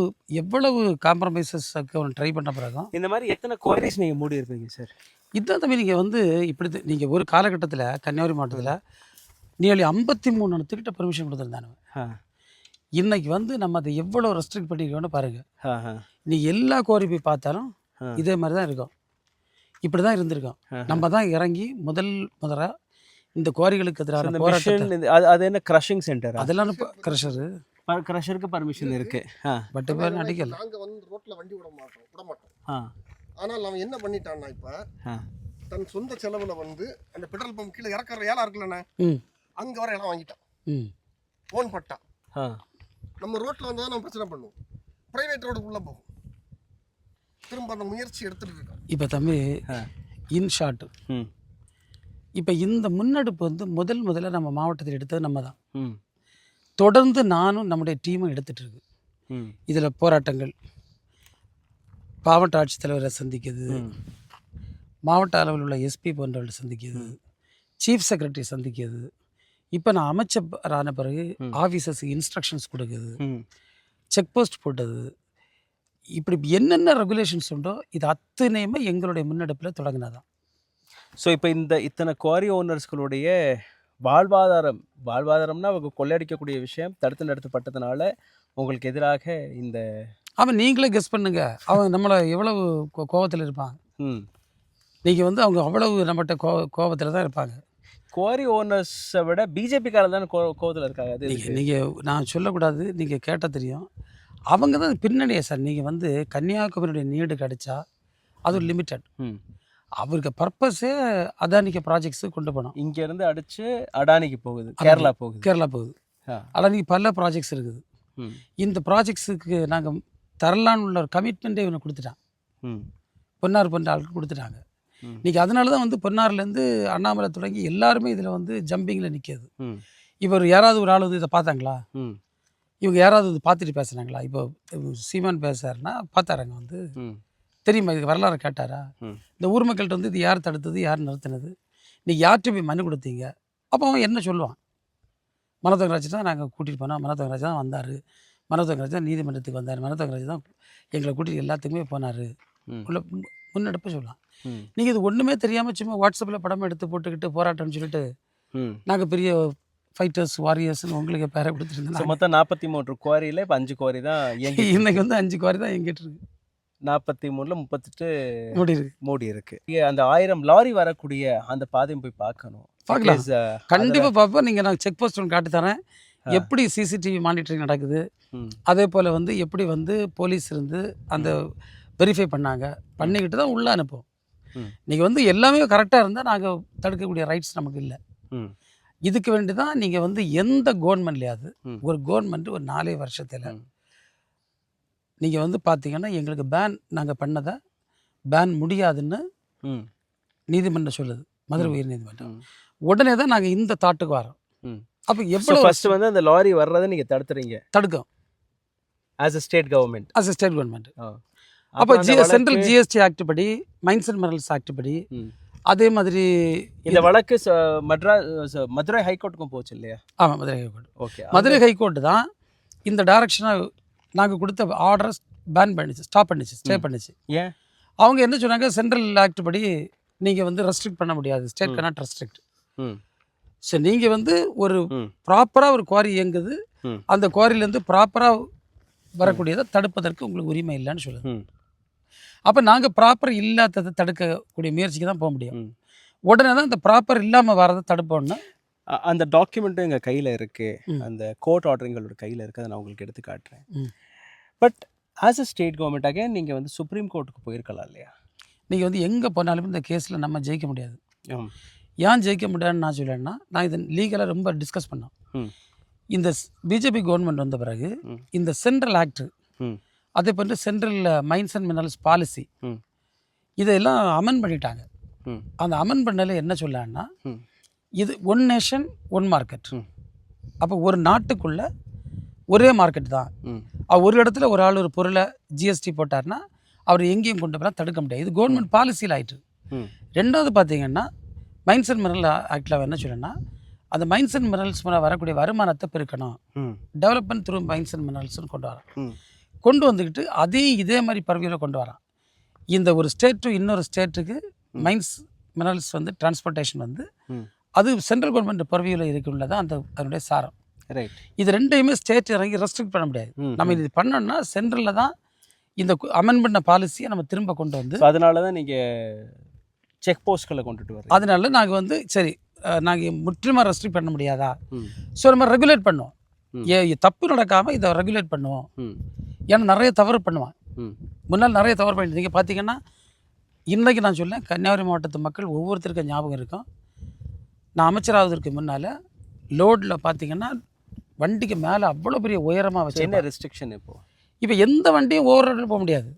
எவ்வளவு காம்ப்ரமைசஸ் அவன் ட்ரை பண்ண பிறகும். இந்த மாதிரி எத்தனை குவாரிஸ் நீங்க மூடி இருப்பீங்க சார்? இதுதான் தம்பி, நீங்கள் வந்து இப்படி நீங்கள் ஒரு காலகட்டத்தில் கன்னியாகுமரி மாவட்டத்தில் நியர்லி 53 இடத்துக்கிட்ட பெர்மிஷன் கொடுத்துருந்தானு. ஆ. இன்னைக்கு வந்து நம்ம அதை எவ்வளோ ரெஸ்ட்ரிக்ட் பண்ணியிருக்கோன்னு பாருங்கள். ஆஹா. நீ எல்லா கோரி போய் பார்த்தாலும் ஆ. இதே மாதிரி தான் இருக்கும், இப்படி தான் இருந்திருக்கோம். ஆஹா. நம்ம தான் இறங்கி முதல்ல இந்த கோரிகளுக்கு எதிரான இந்த போராட்டத்தை, மிஷன் அது என்ன கிரஷிங் சென்டர்? அதெல்லாம் க்ரஷரு கிரஷருக்கு பர்மிஷன் இருக்கு. ஆ. பட் இப்போ நடிக்கல. நாங்க வந்து ரோட்ல வண்டி விட மாட்டோம். ஆ. ஆனால் அவன் என்ன பண்ணிட்டான்னா இப்ப ஆ. தன் சொந்த செலவுல வந்து அந்த பெட்ரோல் பம்ப் கீழே இறக்குற ஏலா இருக்குல்லண்ணே, ம் அங்க வர இடம் வாங்கிட்டான், ம் ஓன் பட்டா. ஆ. நம்ம ரோட்ல வந்தா நம்ம பிரச்சனை பண்ணுவோம், பிரைவேட் ரோடுக்குள்ள போகும். திரும்ப அந்த முயற்சி எடுத்துட்டு இருக்கோம். இப்போ தம்பி, ஆ. இன் ஷார்ட், ம். இப்போ இந்த முன்னெடுப்பு வந்து முதல்ல நம்ம மாவட்டத்தில் எடுத்தது நம்ம தான். ம். தொடர்ந்து நானும் நம்முடைய டீமும் எடுத்துட்டு இருக்கு. ம். இதில் போராட்டங்கள், மாவட்ட ஆட்சித்தலைவரை சந்திக்குது, ம். மாவட்ட அளவில் உள்ள எஸ்பி போன்றவர்களை சந்திக்குது, சீஃப் செக்ரட்டரி சந்திக்குது. இப்போ நான் அமைச்சரான பிறகு ஆஃபீஸர்ஸுக்கு இன்ஸ்ட்ரக்ஷன்ஸ் கொடுக்குது, ம். செக் போஸ்ட் போட்டது, இப்படி என்னென்ன ரெகுலேஷன்ஸ் உண்டோ இது அத்தனையுமே எங்களுடைய முன்னெடுப்பில் தொடங்கினதான். ஸோ இப்போ இத்தனை குவாரி ஓனர்ஸ்களுடைய வாழ்வாதாரம்னா அவங்க கொள்ளையடிக்கக்கூடிய விஷயம் தடுத்து நிறுத்தப்பட்டதுனால உங்களுக்கு எதிராக இந்த. அவன் நீங்களே கெஸ் பண்ணுங்க, அவன் நம்மளை எவ்வளவு கோபத்தில் இருப்பான். ம். நீங்கள் வந்து அவங்க அவ்வளவு நம்மகிட்ட கோபத்தில் தான் இருப்பாங்க. குவாரி ஓனர்ஸை விட பிஜேபிக்காரர் தானே கோவத்தில் இருக்காங்க. அது நீங்கள் நான் சொல்லக்கூடாது, நீங்கள் கேட்டால் தெரியும். அவங்க தான் பின்னணியே சார். நீங்கள் வந்து கன்னியாகுமரியுடைய நீடு கிடைச்சா அது ஒரு லிமிட்டட். ம். அவருக்கு பர்பஸே அதானிக்கு ப்ராஜெக்ட்ஸு கொண்டு போனோம். இங்கேருந்து அடிச்சு அடானிக்கு போகுது, கேரளா போகுது. கேரளா போகுது. ஆ. அதானிக்கு பல ப்ராஜெக்ட்ஸ் இருக்குது. ம். இந்த ப்ராஜெக்ட்ஸுக்கு நாங்கள் தரலான்னு உள்ள ஒரு கமிட்மெண்ட்டே இவனை கொடுத்துட்டான். ம். பொன்னார் போன்ற ஆளுக்கு கொடுத்துட்டாங்க. ம். இன்றைக்கி அதனால தான் வந்து பொன்னார்லேருந்து அண்ணாமலை தொடங்கி எல்லாருமே இதில் வந்து ஜம்பிங்கில் நிற்கிது. ம். இவர் யாராவது ஒரு ஆள் வந்து இதை பார்த்தாங்களா? ம். இவங்க யாராவது இது பார்த்துட்டு பேசுனாங்களா? இப்போ சீமான் பேசுறாருன்னா பார்த்தாருங்க வந்து ம். தெரியுமா, இதுக்கு வரலாறு கேட்டாரா? ம். இந்த ஊர் மக்கள்கிட்ட வந்து இது யார் தடுத்தது, யார் நிறுத்தினது, நீங்கள் யார்கிட்ட போய் மனு கொடுத்தீங்க? அப்போ அவன் என்ன சொல்லுவான்? மனோதங்கராஜ் தான் நாங்கள் கூட்டிகிட்டு போனோம், மனோதங்கராஜ் தான் வந்தார், மனோதங்கராஜ் தான் நீதிமன்றத்துக்கு வந்தார், மனோதங்கராஜ் தான் எங்களை கூட்டிகிட்டு எல்லாத்துக்குமே போனார் உள்ள முன்னெடுப்பு சொல்லலாம். ம். நீங்கள் இது ஒன்றுமே தெரியாமல் சும்மா வாட்ஸ்அப்பில் படம் எடுத்து போட்டுக்கிட்டு போராட்டம்னு சொல்லிட்டு ம். நாங்கள் பெரிய ஃபைட்டர்ஸ் வாரியர்ஸ்னு உங்களுக்கு பேரை கொடுத்துட்டு ஸோ இருந்தோம். மொத்தம் 43 குவாரியில் இப்போ 5 குவாரி தான் இன்னைக்கு வந்து 5 குவாரி தான் எங்கிட்ட இருக்கு, 43ல் 38 மூடி இருக்கு. மூடி இருக்கு. அந்த 1000 லாரி வரக்கூடிய அந்த பாதையும் போய் பார்க்கணும். பார்க்கலாம், Because, கண்டிப்பாக பார்ப்போம். நீங்கள் நான் செக் போஸ்ட் ஒன்று காட்டி தரேன், எப்படி சிசிடிவி மானிட்டரிங் நடக்குது, ம். அதே போல் வந்து எப்படி வந்து போலீஸ் இருந்து அந்த வெரிஃபை பண்ணிக்கிட்டு தான் உள்ளே அனுப்புவோம். ம். நீங்கள் வந்து எல்லாமே கரெக்டாக இருந்தால் நாங்கள் தடுக்கக்கூடிய ரைட்ஸ் நமக்கு இல்லை. ம். இதுக்கு வேண்டி தான் நீங்கள் வந்து எந்த கவர்மெண்ட்லையாவது ம். ஒரு கவர்மெண்ட் ஒரு 4 வருஷத்தில் ம். நீங்கள் வந்து பார்த்தீங்கன்னா எங்களுக்கு நாங்கள் பண்ணதை பேன் முடியாதுன்னு ம். நீதிமன்றம் சொல்லுது, மதுரை உயர் நீதிமன்றம். ம். உடனே தான் நாங்கள் இந்த தாட்டுக்கு வரோம். ம். அப்போ ஸோ எவ்வளோ ஃபர்ஸ்ட் வந்து அந்த லாரி வர்றதை நீங்கள் தடுத்துறீங்க தடுக்கும் as a state government. As state government. அப்போ சென்ட்ரல் ஜிஎஸ்டி ஆக்ட் படி, மைன்ஸ் அண்ட் மினரல்ஸ் ஆக்ட் படி, அதே மாதிரி இந்த வழக்கு மதுரை ஹைகோர்ட்டுக்கும் போச்சு இல்லையா? ஆமாம், Madurai high court. Okay. Madurai high court தான் இந்த டைரக்ஷனை நாங்கள் கொடுத்த ஆர்டரை பேன் பண்ணிச்சு, ஸ்டாப் பண்ணிச்சு, ஸ்டே பண்ணிச்சு. ஏன்? அவங்க என்ன சொன்னாங்க, சென்ட்ரல் ஆக்ட் படி நீங்கள் வந்து ரெஸ்ட்ரிக்ட் பண்ண முடியாது, ஸ்டேட் கனாட் ரெஸ்ட்ரிக்ட். ஸோ நீங்கள் வந்து ஒரு ப்ராப்பராக ஒரு குவாரி இயங்குது, அந்த குவாரிலேருந்து ப்ராப்பராக வரக்கூடியதை தடுப்பதற்கு உங்களுக்கு உரிமை இல்லைன்னு சொல்லுது. அப்போ நாங்கள் ப்ராப்பர் இல்லாததை தடுக்கக்கூடிய முயற்சிக்கு தான் போக முடியும். உடனே தான் இந்த ப்ராப்பர் இல்லாமல் வரதை தடுப்போம்னா அந்த டாக்குமெண்ட்டும் எங்கள் கையில் இருக்குது, அந்த கோர்ட் ஆர்டர் எங்களோட கையில் இருக்குது, அதை நான் உங்களுக்கு எடுத்து காட்டுறேன். But as a state government again நீங்கள் வந்து சுப்ரீம் கோர்ட்டுக்கு போயிருக்கலாம் இல்லையா? நீங்கள் வந்து எங்கே போனாலுமே இந்த கேஸில் நம்ம ஜெயிக்க முடியாது. ஏன் ஜெயிக்க முடியாதுன்னு நான் சொல்லேன்னா, நான் இதை லீகலாக ரொம்ப டிஸ்கஸ் பண்ணோம். இந்த பிஜேபி கவர்மெண்ட் வந்த பிறகு இந்த சென்ட்ரல் ஆக்ட், அதே போன்று central mines and minerals policy, இதெல்லாம் அமெண்ட் பண்ணிட்டாங்க. அந்த அமெண்ட் பண்ணல என்ன சொல்லான்னா, இது ஒன் நேஷன் ஒன் மார்க்கெட். அப்போ ஒரு நாட்டுக்குள்ள ஒரே மார்க்கெட் தான். ஒரு இடத்துல ஒரு ஆள் ஒரு பொருளை ஜிஎஸ்டி போட்டார்னா அவர் எங்கேயும் கொண்டு போனால் தடுக்க முடியாது. இது கவர்மெண்ட் பாலிசியில் ஆயிட்டு. ரெண்டாவது பார்த்தீங்கன்னா, மைன்ஸ் அண்ட் மினரல் ஆக்டில் என்ன சொல்லணும்னா, அந்த மைன்ஸ் அண்ட் மினரல்ஸ் மேலே வரக்கூடிய வருமானத்தை பெருக்கணும், டெவலப்மெண்ட் த்ரூ மைன்ஸ் அண்ட் மினரல்ஸ்னு கொண்டு வரான். கொண்டு வந்துக்கிட்டு இதே மாதிரி பறவைகளை கொண்டு வரான். இந்த ஒரு ஸ்டேட் டு இன்னொரு ஸ்டேட்டுக்கு மைன்ஸ் மினரல்ஸ் வந்து டிரான்ஸ்போர்ட்டேஷன் வந்து அது சென்ட்ரல் கவர்மெண்ட் பறவையில் இருக்குள்ளதான் அதனுடைய சாரம். இது ரெண்டையுமே ஸ்டேட் இறங்கி ரெஸ்ட்ரிக்ட் பண்ண முடியாது. நம்ம இது பண்ணோம்னா சென்ட்ரலில் தான் இந்த அமெண்ட் பண்ண பாலிசியை நம்ம திரும்ப கொண்டு வந்து, அதனால தான் நீங்கள் செக் போஸ்ட்களை கொண்டுட்டு வரோம். அதனால நாங்கள் வந்து சரி நாங்கள் முற்றிலுமாக ரெஸ்ட்ரிக்ட் பண்ண முடியாதா, ஸோ நம்ம ரெகுலேட் பண்ணுவோம். தப்பு நடக்காமல் இதை ரெகுலேட் பண்ணுவோம். ஏன்னா நிறைய தவறு பண்ணுவான். முன்னால் நிறைய தவறு பண்ணிட்டு நீங்கள் பார்த்தீங்கன்னா, இன்றைக்கி நான் சொல்லேன், கன்னியாகுமரி மாவட்டத்து மக்கள் ஒவ்வொருத்தருக்கும் ஞாபகம் இருக்கும். நான் அமைச்சராவதற்கு முன்னால் லோடில் பார்த்தீங்கன்னா வண்டிக்கு மேலே அவ்வளோ பெரிய உயரமாக வச்சு என்ன ரெஸ்ட்ரிக்ஷன் இப்போ எந்த வண்டியும் ஓவர் ரோடில் போக முடியாது.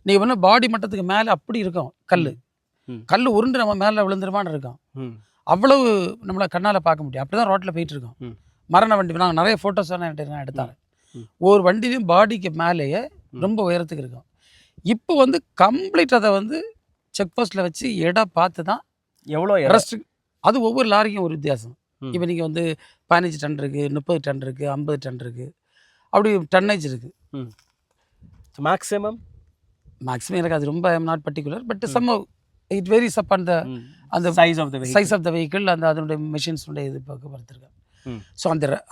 நீங்கள் வந்து பாடி மட்டத்துக்கு மேலே அப்படி இருக்கும் கல் உருண்டு நம்ம மேலே விழுந்துருமான்னு இருக்கும். அவ்வளவு நம்மளை கண்ணால் பார்க்க முடியும். அப்படி தான் ரோட்டில் போயிட்டு இருக்கோம். மரண வண்டி நாங்கள் நிறைய ஃபோட்டோஸ் நான் எடுத்தாங்க. ஒவ்வொரு வண்டிலையும் பாடிக்கு மேலேயே ரொம்ப உயரத்துக்கு இருக்கும். இப்போ வந்து கம்ப்ளீட் அதை வந்து செக் போஸ்ட்டில் வச்சு இடம் பார்த்து தான் எவ்வளோ ரெஸ்ட்ரிக்ட். அது ஒவ்வொரு லாரிக்கும் ஒரு வித்தியாசம். இப்போ நீங்கள் வந்து 15 டன் இருக்குது, 30 டன் இருக்குது, 50 டன் இருக்குது, அப்படி டன்னேஜ் இருக்குது. மேக்ஸிமம் எனக்கு அது ரொம்ப I'm not particular, but some it varies up அந்த சைஸ் ஆஃப் த வெஹிக்கிள், அதனுடைய மெஷின்ஸுடைய இது பொறுத்திருக்கேன். ஸோ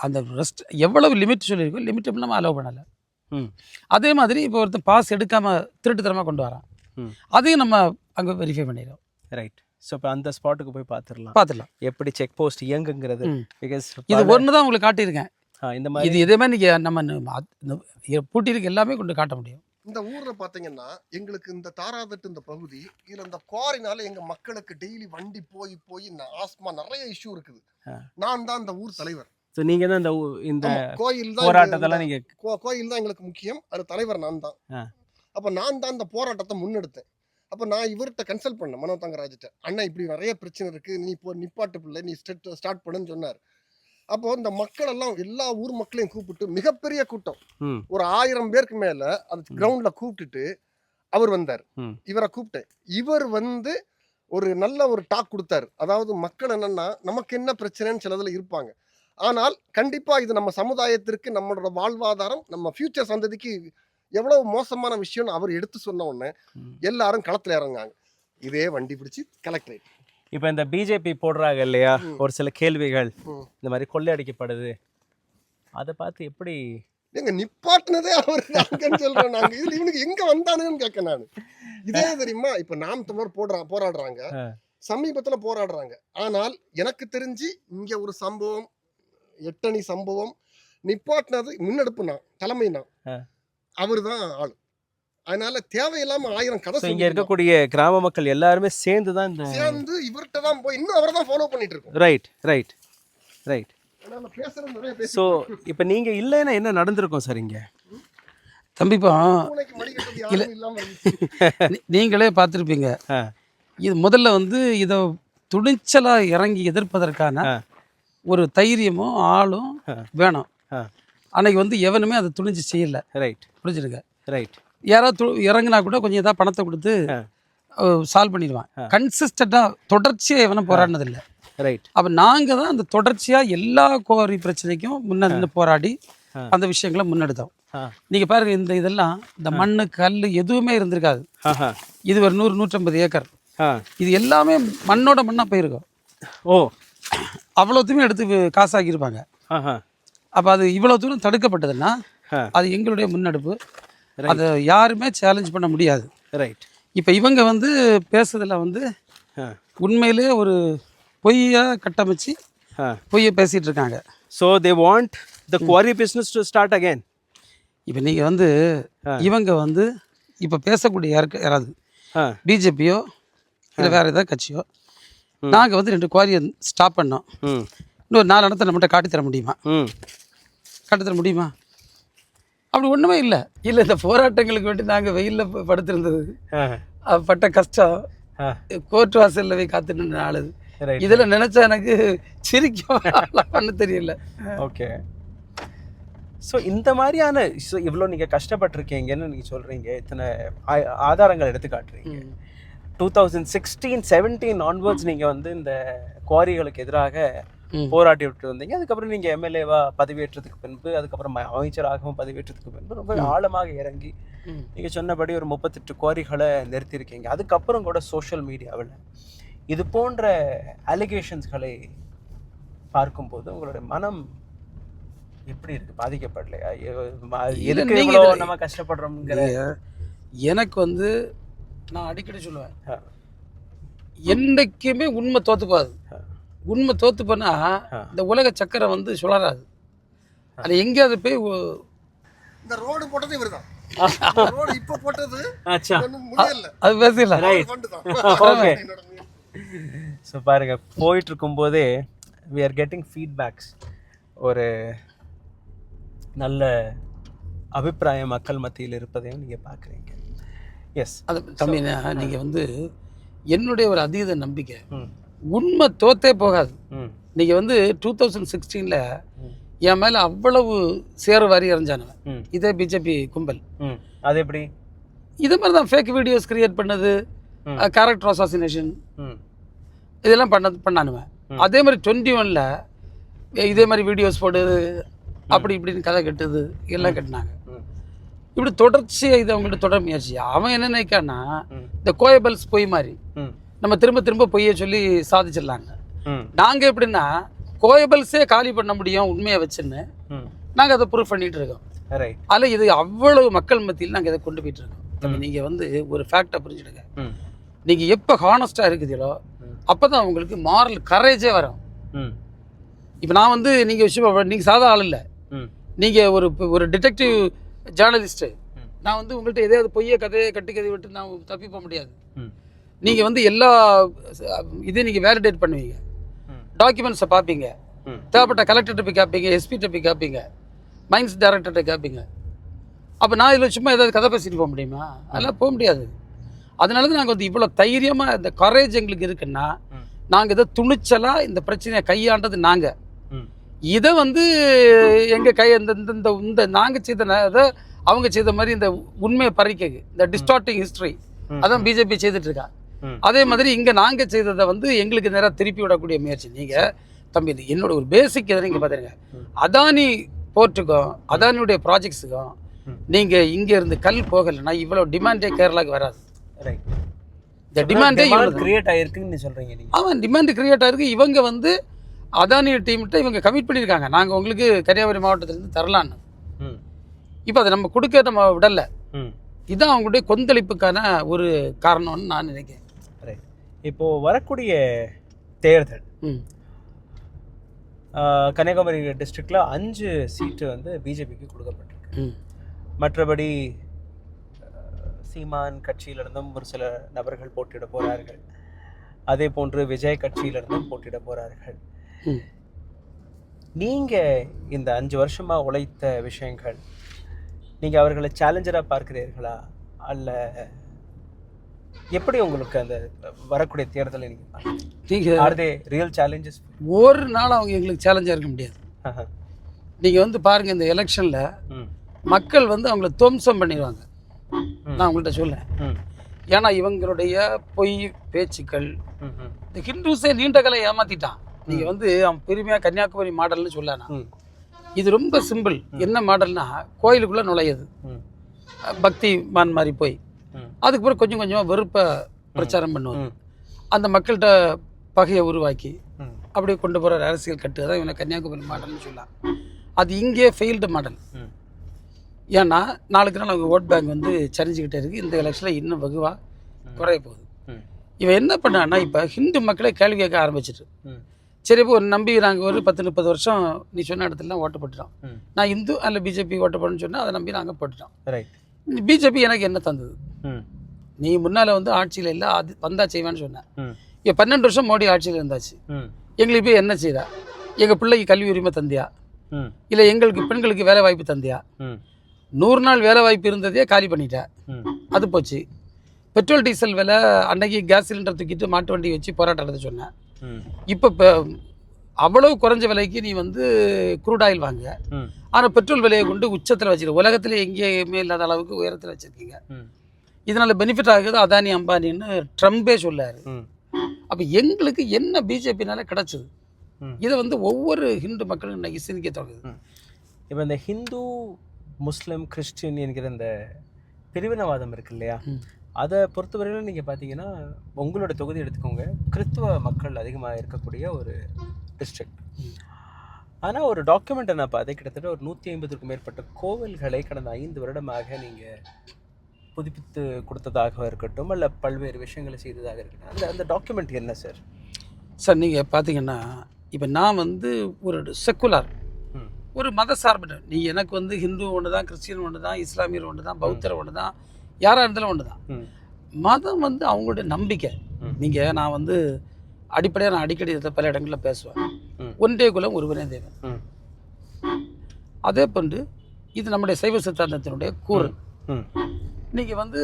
அந்த ரெஸ்ட் எவ்வளவு லிமிட் சொல்லியிருக்கோம், லிமிட் நம்ம அலோவ் பண்ணலை. அதே மாதிரி இப்போ ஒருத்தர் பாஸ் எடுக்காமல் திருட்டுத்தனமாக கொண்டு வரான், அதையும் நம்ம அங்கே வெரிஃபை பண்ணிடுறோம். ரைட். ஸோ இப்போ அந்த ஸ்பாட்டுக்கு போய் பார்த்துடலாம் எப்படி செக் போஸ்ட் இயங்குங்கிறது. பிகாஸ் இது ஒன்று தான் உங்களுக்கு காட்டியிருக்கேன். இந்த மாதிரி இதே மாதிரி நீங்கள் நம்ம பூட்டியிருக்கு எல்லாமே கொண்டு காட்ட முடியும். இந்த ஊரில் பார்த்தீங்கன்னா எங்களுக்கு இந்த தாராதட்டு இந்த பகுதி இதில் இந்த குவாரினால எங்கள் மக்களுக்கு டெய்லி வண்டி போய் ஆஸ்மா நிறைய இஷ்யூ இருக்குது. நான் தான் இந்த ஊர் தலைவர். ஸோ நீங்கள் தான் இந்த கோயில் போராட்டத்தெல்லாம் நீங்கள் கோயில் தான் எங்களுக்கு முக்கியம். அது தலைவர் நான் தான். அப்போ நான் தான் இந்த போராட்டத்தை முன்னெடுத்தேன். அப்போ நான் இவர்கிட்ட கன்சல்ட் பண்ணேன், மனோ தங்கராஜ்கிட்ட. அண்ணா இப்படி நிறைய பிரச்சனை இருக்குது, நீ இப்போ நிப்பாட்டு பிள்ளை, நீ ஸ்டார்ட் பண்ணுன்னு சொன்னார். அப்போது இந்த மக்கள் எல்லாம் எல்லா ஊர் மக்களையும் கூப்பிட்டு மிகப்பெரிய கூட்டம், ஒரு 1000 பேருக்கு மேலே அது கிரவுண்டில் கூப்பிட்டுட்டு அவர் வந்தார். இவரை கூப்பிட்டேன். இவர் வந்து ஒரு நல்ல ஒரு டாக் கொடுத்தாரு. அதாவது மக்கள் என்னென்னா நமக்கு என்ன பிரச்சனைன்னு சிலதில் இருப்பாங்க, ஆனால் கண்டிப்பாக இது நம்ம சமுதாயத்திற்கு நம்மளோட வாழ்வாதாரம் நம்ம ஃபியூச்சர் சந்ததிக்கு எவ்வளவு மோசமான விஷயம்னு அவர் எடுத்து சொன்ன உடனே எல்லாரும் களத்தில் இறங்காங்க. இதே வண்டி பிடிச்சி கலெக்டரேட். இப்போ இந்த பிஜேபி போடுறாங்க இல்லையா ஒரு சில கேள்விகள், இந்த மாதிரி கொள்ளையடிக்கப்படுது, அதை பார்த்து எப்படி எங்க நிப்பாட்டினதே அவர் சொல்றேன். நாங்க இதுல இவனுக்கு எங்க வந்தானுன்னு கேட்க நான். இதே தெரியுமா, இப்ப நாம் தமிழர் போராடுறாங்க, சமீபத்துல போராடுறாங்க. ஆனால் எனக்கு தெரிஞ்சு இங்க ஒரு சம்பவம், எட்டணி சம்பவம் நிப்பாட்டினது முன்னெடுப்பு நான், தலைமை நான், அவர் தான் ஆளு. அதனால தேவையில்லாம 1000 கதை. இங்க இருக்கக்கூடிய கிராம மக்கள் எல்லாருமே சேர்ந்து தான் சேர்ந்து இவர்கிட்ட தான் போய் இன்னும் அவரை தான் ஃபாலோ பண்ணிட்டு இருக்கோம். ரைட். ஸோ இப்போ நீங்கள் இல்லைன்னா என்ன நடந்திருக்கும் சார் இங்கே? தம்பிப்பா நீங்களே பார்த்துருப்பீங்க. இது முதல்ல வந்து இதை துணிச்சலாக இறங்கி எதிர்ப்பதற்கான ஒரு தைரியமும் ஆளும் வேணும். அன்னைக்கு வந்து எவனுமே அதை துணிஞ்சு செய்யல. ரைட். புரிஞ்சுருங்க. ரைட். யாராவது இறங்கினா கூட கொஞ்சம் ஏதாவது பணத்தை கொடுத்து சால்வ் பண்ணிடுவான். கன்சிஸ்டண்டாக தொடர்ச்சியாக எவனும் போராடினதில்லை. ரைட். அப்போ நாங்கள் தான் அந்த தொடர்ச்சியாக எல்லா கோரி பிரச்சனைக்கும் முன்னிருந்து போராடி அந்த விஷயங்களை முன்னெடுத்தோம். நீங்கள் பாருங்க, இதெல்லாம் இந்த மண் கல் எதுவுமே இருந்திருக்காது. இது ஒரு 100-150 ஏக்கர். இது எல்லாமே மண்ணோட மண்ணாக போயிருக்கும். அவ்வளோத்தையுமே எடுத்து காசாக்கியிருப்பாங்க. அப்போ அது இவ்வளோ தூரம் தடுக்கப்பட்டதுன்னா அது எங்களுடைய முன்னெடுப்பு. அதை யாருமே சேலஞ்ச் பண்ண முடியாது. ரைட். இப்போ இவங்க வந்து பேசுறதுல வந்து உண்மையிலே ஒரு பொய்யா கட்டமைச்சு பொய்யை பேசிகிட்டு இருக்காங்க. So they want the quarry business to start again. இப்போ நீங்கள் வந்து இவங்க வந்து இப்போ பேசக்கூடிய யாராவது ஆ. பிஜேபியோ இல்லை வேறு ஏதாவது கட்சியோ ம். நாங்கள் வந்து 2 குவாரியை ஸ்டாப் பண்ணோம். ம் இன்னொரு 4 இடத்த நம்மகிட்ட காட்டித்தர முடியுமா? ம் காட்டித்தர முடியுமா? அப்படி ஒன்றுமே இல்லை. இந்த போராட்டங்களுக்கு வேண்டி நாங்கள் வெயிலில் படுத்திருந்தது, ஆ பட்ட கஷ்டம், ஆ கோர்ட் வாசலில் போய் காத்துட்டு இருந்த நாள் இது. ரைட். இதில் நினச்சா எனக்கு சிரிக்க பண்ண தெரியல. ஓகே. ஸோ இந்த மாதிரியான இவ்வளோ நீங்கள் கஷ்டப்பட்டிருக்கீங்கன்னு நீங்கள் சொல்கிறீங்க, இத்தனை ஆதாரங்கள் எடுத்து காட்டுறீங்க. 2016-17 ஆன்வர்ட்ஸ் நீங்கள் வந்து இந்த குவாரிகளுக்கு எதிராக போராட்டி விட்டு வந்தீங்க. அதுக்கப்புறம் நீங்கள் எம்எல்ஏவா பதவியேற்றதுக்கு பின்பு, அதுக்கப்புறம் அமைச்சராகவும் பதவியேற்றதுக்கு பின்பு ரொம்ப ஆழமாக இறங்கி நீங்கள் சொன்னபடி ஒரு 38 குவாரிகளை நிறுத்தியிருக்கீங்க. அதுக்கப்புறம் கூட சோஷியல் மீடியாவில் இது போன்ற அலிகேஷன்ஸ்களை பார்க்கும்போது உங்களுடைய மனம் எப்படி இருக்கு? பாதிக்கப்படலையா? எதுக்கு இவ்வளோ நம்ம கஷ்டப்படுறோம்ங்கிற எனக்கு வந்து நான் அடிக்கடி சொல்லுவேன், என்றைக்குமே உண்மை தோத்து போகாது. உண்மை தோத்து போனா இந்த உலக சக்கரம் வந்து சுழறாது. அது எங்கேயாவது போய் இந்த ரோடு போட்டது இவர்தான். ரோடு இப்போ போட்டது முடியல, அது பேசல. ஓகே. ஸோ பாருங்க, போயிட்டு இருக்கும்போதே வி ஆர் கெட்டிங் ஃபீட்பேக்ஸ். ஒரு நல்ல அபிப்பிராயம் மக்கள் மத்தியில் இருப்பதையும் நீங்கள் பார்க்குறீங்க. எஸ், அது தம்பி, நீங்கள் வந்து என்னுடைய ஒரு அதீத நம்பிக்கை, உண்மை தோத்தே போகாது. நீங்கள் வந்து 2016 என் மேலே அவ்வளவு சேறு வாரி எறிஞ்சானுவன் இதே பிஜேபி கும்பல். அது எப்படி? இதே மாதிரி தான் ஃபேக் வீடியோஸ் கிரியேட் பண்ணது, கேரக்டர் அசாசினேஷன், இதெல்லாம் பண்ணானுவேன். அதே மாதிரி 21 இதே மாதிரி வீடியோஸ் போடுது, அப்படி இப்படின்னு கதை கட்டுது, எல்லாம் கட்டினாங்க. இப்படி தொடர்ச்சியாக இது அவங்கள்ட்ட தொடர் முயற்சி. அவன் என்ன நினைக்கான்னா, இந்த கோயபல்ஸ் பொய் மாதிரி நம்ம திரும்ப திரும்ப பொய்யை சொல்லி சாதிச்சிடலாங்க. நாங்கள் எப்படின்னா, கோயபல்ஸே காலி பண்ண முடியும் உண்மையை வச்சுன்னு நாங்கள் அதை ப்ரூவ் பண்ணிட்டு இருக்கோம். அதில் இது அவ்வளவு மக்கள் மத்தியில் நாங்கள் இதை கொண்டு போயிட்டு இருக்கோம். நீங்கள் வந்து ஒரு ஃபேக்டை புரிஞ்சுடுங்க, நீங்கள் எப்போ ஹானஸ்டாக இருக்குதோ அப்போ தான் உங்களுக்கு மாரல் கரேஜே வரும். இப்போ நான் வந்து நீங்கள் சாதா ஆள் இல்லை, நீங்கள் ஒரு டிடெக்டிவ் ஜேர்னலிஸ்ட்டு. நான் வந்து உங்கள்கிட்ட எதையாவது பொய்ய கதையை கட்டி கதை விட்டு நான் தப்பி போக முடியாது. நீங்கள் வந்து எல்லா இதையும் நீங்கள் வேலிடேட் பண்ணுவீங்க, டாக்குமெண்ட்ஸை பார்ப்பீங்க, தேவைப்பட்ட கலெக்டர்கிட்ட போய் கேட்பீங்க, எஸ்பிகிட்ட போய் கேட்பீங்க, மைன்ஸ் டைரக்டர்கிட்ட கேட்பீங்க. அப்போ நான் இதில் சும்மா ஏதாவது கதை பேசிட்டு போக முடியுமா? அதெல்லாம் போக முடியாது. அதனால தான் நாங்கள் வந்து இவ்வளோ தைரியமாக இந்த கரேஜ் எங்களுக்கு இருக்குன்னா, நாங்கள் இதை துணிச்சலாக இந்த பிரச்சனையை கையாண்டது நாங்கள். இதை வந்து எங்கள் கை இந்த நாங்கள் செய்த அவங்க செய்த மாதிரி இந்த உண்மையை பறிக்க, இந்த டிஸ்டார்டிங் ஹிஸ்ட்ரி அதான் பிஜேபி செய்துட்டு இருக்கா. அதே மாதிரி இங்கே நாங்கள் செய்ததை வந்து எங்களுக்கு நேராக திருப்பி விடக்கூடிய முயற்சி. நீங்கள் தம்பி, என்னோட ஒரு பேசிக் எதை நீங்கள் பார்த்துருங்க, அதானி போர்ட்டுக்கும் அதானியுடைய ப்ராஜெக்ட்ஸுக்கும் நீங்கள் இங்கே இருந்து கல் போகலைன்னா இவ்வளோ டிமாண்டே கேரளாவுக்கு வராது. இந்த டிமாண்டே கிரியேட் ஆகிருக்குன்னு சொல்கிறீங்க நீங்கள்? ஆமாம், டிமாண்டு கிரியேட் ஆகிருக்கு. இவங்க வந்து அதானி டீம்கிட்ட இவங்க கமிட் பண்ணியிருக்காங்க, நாங்கள் உங்களுக்கு கன்னியாகுமரி மாவட்டத்திலேருந்து தரலான்னு. இப்போ அதை நம்ம கொடுக்க நம்ம விடலை. இதுதான் அவங்களுடைய கொந்தளிப்புக்கான ஒரு காரணம்னு நான் நினைக்கிறேன். இப்போது வரக்கூடிய தேர்தல் கன்னியாகுமரி டிஸ்ட்ரிக்டில் 5 சீட்டு வந்து பிஜேபிக்கு கொடுக்கப்பட்டிருக்கு. மற்றபடி சீமான் கட்சியிலிருந்தும் ஒரு சில நபர்கள் போட்டியிட போகிறார்கள். அதே போன்று விஜய் கட்சியிலிருந்தும் போட்டியிட போகிறார்கள். நீங்கள் இந்த 5 வருஷமாக உழைத்த விஷயங்கள், நீங்கள் அவர்களை சேலஞ்சராக பார்க்கிறீர்களா? அல்ல எப்படி உங்களுக்கு அந்த வரக்கூடிய தேர்தலை நீங்கள் ஆர் தே ரியல் சேலஞ்சஸ்? ஒரு நாள் அவங்க எங்களுக்கு சேலஞ்சாக இருக்க முடியாது. நீங்கள் வந்து பாருங்கள், இந்த எலெக்ஷனில் மக்கள் வந்து அவங்கள துவம்சம் பண்ணிடுவாங்க. நான் உங்கள்கிட்ட சொல்லேன், ஏன்னா இவங்களுடைய பொய் பேச்சுக்கள், இந்த ஹிந்துஸே நீண்ட கால ஏமாற்றிட்டான். நீங்கள் வந்து அவன் பெருமையாக கன்னியாகுமரி மாடல்னு சொல்லானா, இது ரொம்ப சிம்பிள். என்ன மாடல்னா, கோயிலுக்குள்ளே நுழையுது, பக்தி மான் மாதிரி போய் அதுக்கப்புறம் கொஞ்சம் கொஞ்சமாக வெறுப்பை பிரச்சாரம் பண்ணுவாங்க, அந்த மக்கள்கிட்ட பகையை உருவாக்கி அப்படியே கொண்டு போகிற அரசியல் கட்டு. அதான் இவனை கன்னியாகுமரி மாடல்னு சொல்லலாம். அது இங்கே ஃபெயில்டு மாடல். ஏன்னா நாளுக்கு நாள் அவங்க ஓட் பேங்க் வந்து சரிஞ்சுக்கிட்டே இருக்குது. இந்த எலெக்ஷனில் இன்னும் வெகுவாக குறைய போகுது. இவன் என்ன பண்ணான்னா, இப்போ ஹிந்து மக்களே கேள்வி கேட்க ஆரம்பிச்சிட்டு, சரி இப்போ நம்பி நாங்கள் ஒரு 10-30 வருஷம் நீ சொன்ன இடத்துலலாம் ஓட்டு போட்டுட்டோம், நான் இந்து அல்ல பிஜேபி ஓட்டு போடணும்னு சொன்னால் அதை நம்பி நாங்கள் போட்டுட்டோம். பிஜேபி எனக்கு என்ன தந்தது? நீ முன்னால் வந்து ஆட்சியில் இல்லை, அது வந்தா செய்வேன்னு சொன்னேன். ம். இப்போ 12 வருஷம் மோடி ஆட்சியில் இருந்தாச்சு. ம். எங்களுக்கு போய் என்ன செய்தா? எங்கள் பிள்ளைக்கு கல்வி உரிமை தந்தியா? ம். இல்லை எங்களுக்கு பெண்களுக்கு வேலை வாய்ப்பு தந்தியா? ம். 100 நாள் வேலை வாய்ப்பு இருந்ததே காலி பண்ணிட்டேன். ம். அது போச்சு. பெட்ரோல் டீசல் விலை அன்னைக்கு கேஸ் சிலிண்டர் தூக்கிட்டு மாட்டு வண்டி வச்சு போராட்டம் நடத்த சொன்னேன். ம். இப்போ அவ்வளவு குறைஞ்ச விலைக்கு நீ வந்து க்ரூட் ஆயில் வாங்க, ம். ஆனால் பெட்ரோல் விலையை கொண்டு உச்சத்தில் வச்சுருக்க, உலகத்தில் எங்கேயுமே இல்லாத அளவுக்கு உயரத்தில் வச்சுருக்கீங்க. ம். இதனால் பெனிஃபிட் ஆகுது அதானி அம்பானின்னு ட்ரம்பே சொல்லார். ம். அப்போ எங்களுக்கு என்ன பிஜேபினால கிடச்சிது? ம். இதை வந்து ஒவ்வொரு ஹிந்து மக்களும் இன்னைக்கு சிந்திக்க தொடங்குது. இப்போ இந்த ஹிந்து, முஸ்லிம், கிறிஸ்டின் என்கிற இந்த பிரிவினவாதம் இருக்கு இல்லையா, ம். அதை பொறுத்தவரையிலும் நீங்கள் பார்த்தீங்கன்னா உங்களோட தொகுதி எடுத்துக்கோங்க, கிறிஸ்துவ மக்கள் அதிகமாக இருக்கக்கூடிய ஒரு டிஸ்ட்ரிக்ட். ஆனால் ஒரு டாக்குமெண்ட்டை நான் பார்த்தேன், கிட்டத்தட்ட ஒரு 150க்கும் மேற்பட்ட கோவில்களை கடந்த 5 வருடமாக நீங்கள் புதுப்பித்து கொடுத்ததாக இருக்கட்டும், அல்ல பல்வேறு விஷயங்களை செய்ததாக இருக்கட்டும். அந்த அந்த டாக்குமெண்ட் என்ன சார்? சார் நீங்கள் பார்த்தீங்கன்னா இப்போ நான் வந்து ஒரு செக்குலர், ம். ஒரு மத சார்பு. நீ எனக்கு வந்து ஹிந்து ஒன்று தான், கிறிஸ்டின் ஒன்று தான், இஸ்லாமியர் ஒன்று தான், பௌத்தர் ஒன்று தான், யாராக இருந்தாலும் ஒன்று தான். ம். மதம் வந்து அவங்களுடைய நம்பிக்கை. ம். நீங்கள் நான் வந்து அடிப்படையாக நான் அடிக்கடி இதை பல இடங்களில் பேசுவேன். ம். ஒன்றே குலம் ஒருவனே தேவன். ம். அதே போன்று இது நம்முடைய சைவ சித்தாந்தத்தினுடைய கூறு. ம். நீங்கள் வந்து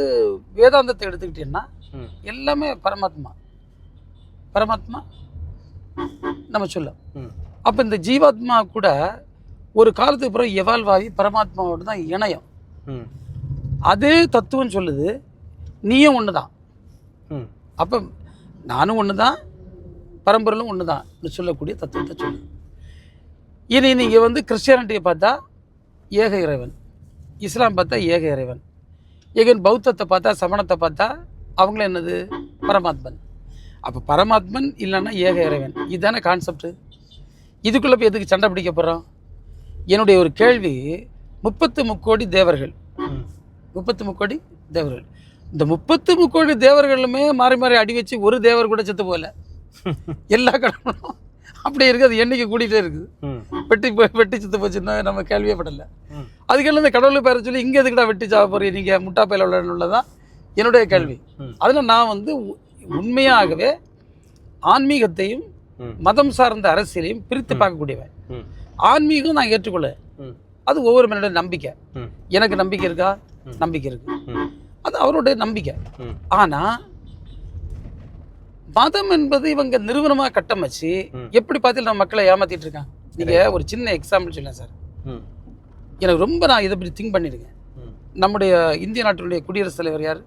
வேதாந்தத்தை எடுத்துக்கிட்டீங்கன்னா ம். எல்லாமே பரமாத்மா பரமாத்மா நம்ம சொல்லும். ம். அப்போ இந்த ஜீவாத்மா கூட ஒரு காலத்துக்கு பிறகு எவால்வ் ஆகி பரமாத்மாவோடு தான் இணையம். ம். அதே தத்துவம் சொல்லுது நீயும் ஒன்று தான். ம். அப்போ நானும் ஒன்று தான், பரம்பொருளும் ஒன்று தான் சொல்லக்கூடிய தத்துவத்தை சொல்லுது. இனி நீங்கள் வந்து கிறிஸ்டியானிட்டியை பார்த்தா ஏக இறைவன், இஸ்லாம் பார்த்தா ஏக இறைவன், ஏகன் பௌத்தத்தை பார்த்தா, சமணத்தை பார்த்தா அவங்கள என்னது பரமாத்மன். அப்போ பரமாத்மன் இல்லைன்னா ஏக இறைவன், இதுதானே கான்செப்ட். இதுக்குள்ளே போய் எதுக்கு சண்டை பிடிக்க போகிறோம்? என்னுடைய ஒரு கேள்வி, 33 கோடி தேவர்கள், 33 கோடி தேவர்கள், இந்த 33 கோடி தேவர்களுமே மாறி மாறி அடி வச்சு ஒரு தேவர் கூட செத்து போகல. எல்லா கடவுளும் அப்படியே இருக்குது, அது எண்ணிக்கை கூட்டிகிட்டே இருக்குது. வெட்டி செத்து போச்சுன்னா நம்ம கேள்வியே படலை. அதுக்கெல்லாம் இந்த கடவுளை பேர சொல்லி இங்கே எதுக்கிட்ட வெட்டி சாக போகிறீங்க நீங்கள் முட்டாப்பையில் உள்ளதான் என்னுடைய கேள்வி. அதில் நான் வந்து உண்மையாகவே ஆன்மீகத்தையும் மதம் சார்ந்த அரசியலையும் பிரித்து பார்க்கக்கூடியவன். ஆன்மீகம் நான் ஏற்றுக்கொள்ள, அது ஒவ்வொரு மனிதனுடைய நம்பிக்கை. எனக்கு நம்பிக்கை இருக்கா? நம்பிக்கை இருக்கு, அது அவருடைய நம்பிக்கை. ஆனால் மதம் என்பது இவங்க நிறுவனமாக கட்டமைச்சு எப்படி பார்த்து நம்ம மக்களை ஏமாத்திட்டு இருக்காங்க. நீங்கள் ஒரு சின்ன எக்ஸாம்பிள் சொல்லேன் சார். எனக்கு ரொம்ப நான் இதை பற்றி திங்க் பண்ணியிருக்கேன். நம்முடைய இந்திய நாட்டினுடைய குடியரசுத் தலைவர் யார்?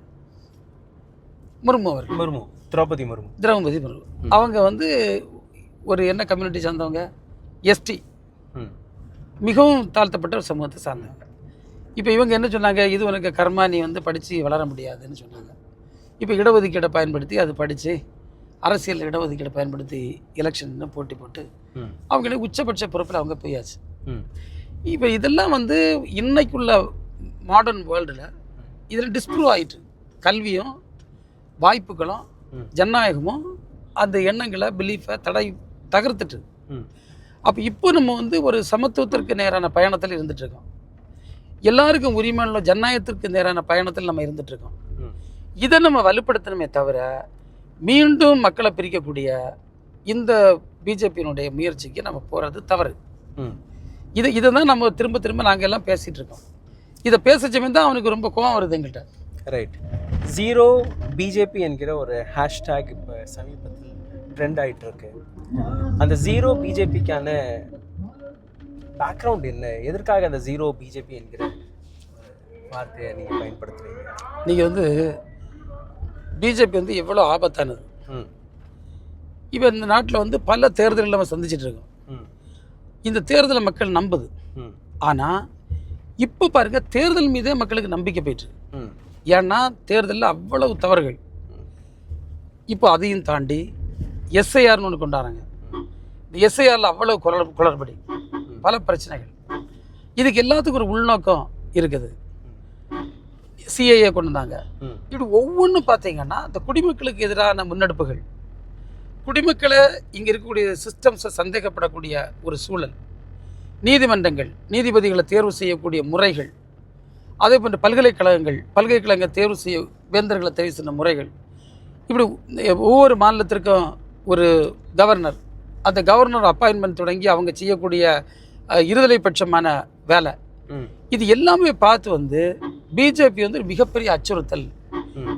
முர்மு அவர்கள். முர்மு, திரௌபதி முர்மு. திரௌபதி முர்மு. அவங்க வந்து ஒரு என்ன கம்யூனிட்டி சார்ந்தவங்க? எஸ்டி, மிகவும் தாழ்த்தப்பட்ட ஒரு சமூகத்தை சார்ந்தவங்க. இப்போ இவங்க என்ன சொன்னாங்க? இது உனக்கு கர்மா, நீ வந்து படித்து வளர முடியாதுன்னு சொன்னாங்க. இப்போ இடஒதுக்கீடை பயன்படுத்தி அது படித்து அரசியல் இடஒதுக்கீடை பயன்படுத்தி எலெக்ஷன் போட்டி போட்டு அவங்களே உச்சபட்ச பொறுப்பில் அவங்க போயாச்சு. இப்போ இதெல்லாம் வந்து இன்னைக்குள்ள மாடர்ன் வேர்ல்டில் இதில் டிஸ்ப்ரூவ் ஆகிட்டு, கல்வியும் வாய்ப்புகளும் ஜனநாயகமும் அந்த எண்ணங்களை பிலீஃபை தகர்த்துட்டு. அப்போ இப்போ நம்ம வந்து ஒரு சமத்துவத்திற்கு நேரான பயணத்தில் இருந்துகிட்ருக்கோம். எல்லாருக்கும் உரிமையுள்ள ஜனநாயகத்திற்கு நேரான பயணத்தில் நம்ம இருந்துகிட்ருக்கோம். இதை நம்ம வலுப்படுத்தணுமே தவிர மீண்டும் மக்களை பிரிக்கக்கூடிய இந்த பிஜேபியினுடைய முயற்சிக்கு நம்ம போகிறது தவறு. இதை தான் நம்ம திரும்ப திரும்ப நாங்கள் எல்லாம் பேசிகிட்டு இருக்கோம். இதை பேசச்சமே தான் அவனுக்கு ரொம்ப கோவம் வருது எங்கள்கிட்ட. ரைட். ஜீரோ பிஜேபி என்கிற ஒரு ஹேஷ்டேக் இப்போ சமீபத்தில் ட்ரெண்ட் ஆகிட்டு இருக்கு. அந்த ஜீரோ பிஜேபிக்கான பேக்ரவுண்ட் என்ன? எதற்காக அந்த ஜீரோ பிஜேபி என்கிற வார்த்தையை நீங்கள் பயன்படுத்துகிறீங்க? நீங்கள் வந்து பிஜேபி வந்து எவ்வளோ ஆபத்தானது. இப்போ இந்த நாட்டில் வந்து பல தேர்தல்கள் நம்ம சந்திச்சுட்டு இருக்கோம். இந்த தேர்தலை மக்கள் நம்புது. ஆனால் இப்போ பாருங்கள், தேர்தல் மீதே மக்களுக்கு நம்பிக்கை போயிட்டு. ஏன்னா தேர்தலில் அவ்வளவு தவறுகள். இப்போ அதையும் தாண்டி எஸ்ஐஆர்னு ஒன்று கொண்டாடுறாங்க. இந்த எஸ்ஐஆரில் அவ்வளவு குளறுபடி, பல பிரச்சனைகள். இதுக்கு எல்லாத்துக்கும் ஒரு உள்நோக்கம் இருக்குது. சிஏஏ கொண்டு வந்தாங்க. இப்படி ஒவ்வொன்றும் பார்த்தீங்கன்னா இந்த குடிமக்களுக்கு எதிரான முன்னெடுப்புகள், குடிமக்களை இங்கே இருக்கக்கூடிய சிஸ்டம்ஸை சந்தேகப்படக்கூடிய ஒரு சூழல், நீதிமன்றங்கள் நீதிபதிகளை தேர்வு செய்யக்கூடிய முறைகள், அதே போன்ற பல்கலைக்கழகங்கள் தேர்வு வேந்தர்களை தெரிவு செய்த முறைகள், இப்படி ஒவ்வொரு மாநிலத்திற்கும் ஒரு கவர்னர், அந்த கவர்னர் அப்பாயின்மெண்ட் தொடங்கி அவங்க செய்யக்கூடிய இருதலை பட்சமான வேலை, இது எல்லாமே பார்த்து வந்து பிஜேபி வந்து மிகப்பெரிய அச்சுறுத்தல்.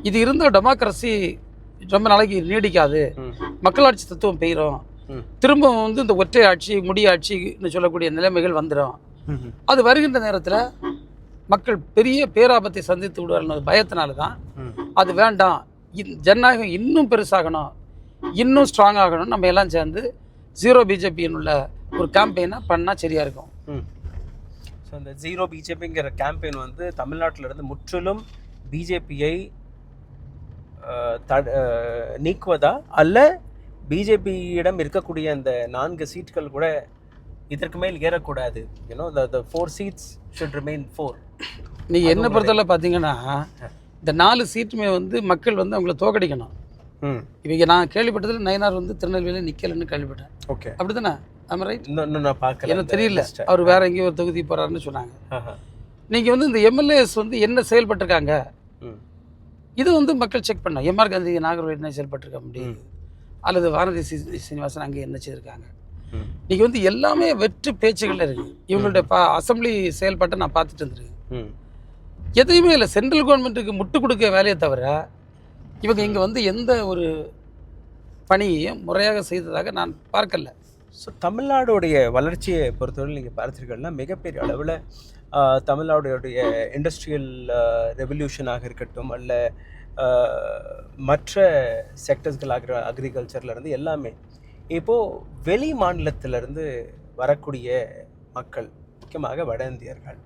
இது இருந்தால் டெமோக்ரஸி ரொம்ப நாளைக்கு நீடிக்காது, மக்களாட்சி தத்துவம் பெயரும், திரும்ப வந்து இந்த ஒற்றை ஆட்சி முடியாட்சின்னு சொல்லக்கூடிய நிலைமைகள் வந்துடும். அது வருகின்ற நேரத்தில் மக்கள் பெரிய பேராபத்தை சந்தித்து விடுவார் பயத்தினால தான் அது வேண்டாம், ஜனநாயகம் இன்னும் பெருசாகணும், இன்னும் ஸ்ட்ராங் ஆகணும், நம்ம எல்லாம் சேர்ந்து ஜீரோ பிஜேபின்னு உள்ள ஒரு கேம்பெயினை பண்ணால் சரியாக இருக்கும். ஸோ இந்த ஜீரோ பிஜேபிங்கிற கேம்பெயின் வந்து தமிழ்நாட்டிலிருந்து முற்றிலும் பிஜேபியை நீக்குவதா, அல்ல பிஜேபியிடம் இருக்கக்கூடிய அந்த 4 சீட்கள் கூட இதற்கு மேல் ஏறக்கூடாது, you know the 4 seats should remain 4? நீங்கள் என்ன பொறுத்தவரை பார்த்தீங்கன்னா இந்த 4 சீட்டுமே வந்து மக்கள் வந்து அவங்கள தோக்கடிக்கணும். இவங்க நான் கேள்விப்பட்டதில் நயனார் வந்து திருநெல்வேலியில் நிற்கலன்னு கேள்விப்பட்டேன். ஓகே, அப்படி தானே? ஆமாம், ரைட். இன்னும் நான் பார்க்கல, எனக்கு தெரியல அவர் வேற எங்கேயோ ஒரு தொகுதி போகிறாருன்னு சொன்னாங்க. நீங்கள் வந்து இந்த எம்எல்ஏஸ் வந்து என்ன செயல்பட்டிருக்காங்க இது வந்து மக்கள் செக் பண்ணோம். எம்ஆர் காந்தி நாகர்கோவில் என்ன செயல்பட்டிருக்க முடியுது, அல்லது வானதி சீனிவாசன் அங்கே என்ன செய்திருக்காங்க. நீங்கள் வந்து எல்லாமே வெற்று பேச்சுகள் இருக்குது. இவங்களுடைய அசம்பிளி செயல்பாட்டை நான் பார்த்துட்டு வந்துருக்கேன். எதையுமே இல்லை, சென்ட்ரல் கவர்மெண்ட்டுக்கு முட்டு கொடுக்க வேலையை தவிர இவங்க இங்கே வந்து எந்த ஒரு பணியையும் முறையாக செய்ததாக நான் பார்க்கல. ஸோ தமிழ்நாடுடைய வளர்ச்சியை பொறுத்தவரை நீங்கள் பார்த்துருக்கீங்கன்னா மிகப்பெரிய அளவில் தமிழ்நாடுடைய இண்டஸ்ட்ரியல் ரெவல்யூஷனாக இருக்கட்டும், அல்ல மற்ற செக்டர்ஸ்கள் அக்ரிகல்ச்சர்லேருந்து எல்லாமே இப்போது வெளி மாநிலத்திலேருந்து வரக்கூடிய மக்கள், முக்கியமாக வட இந்தியர்கள்,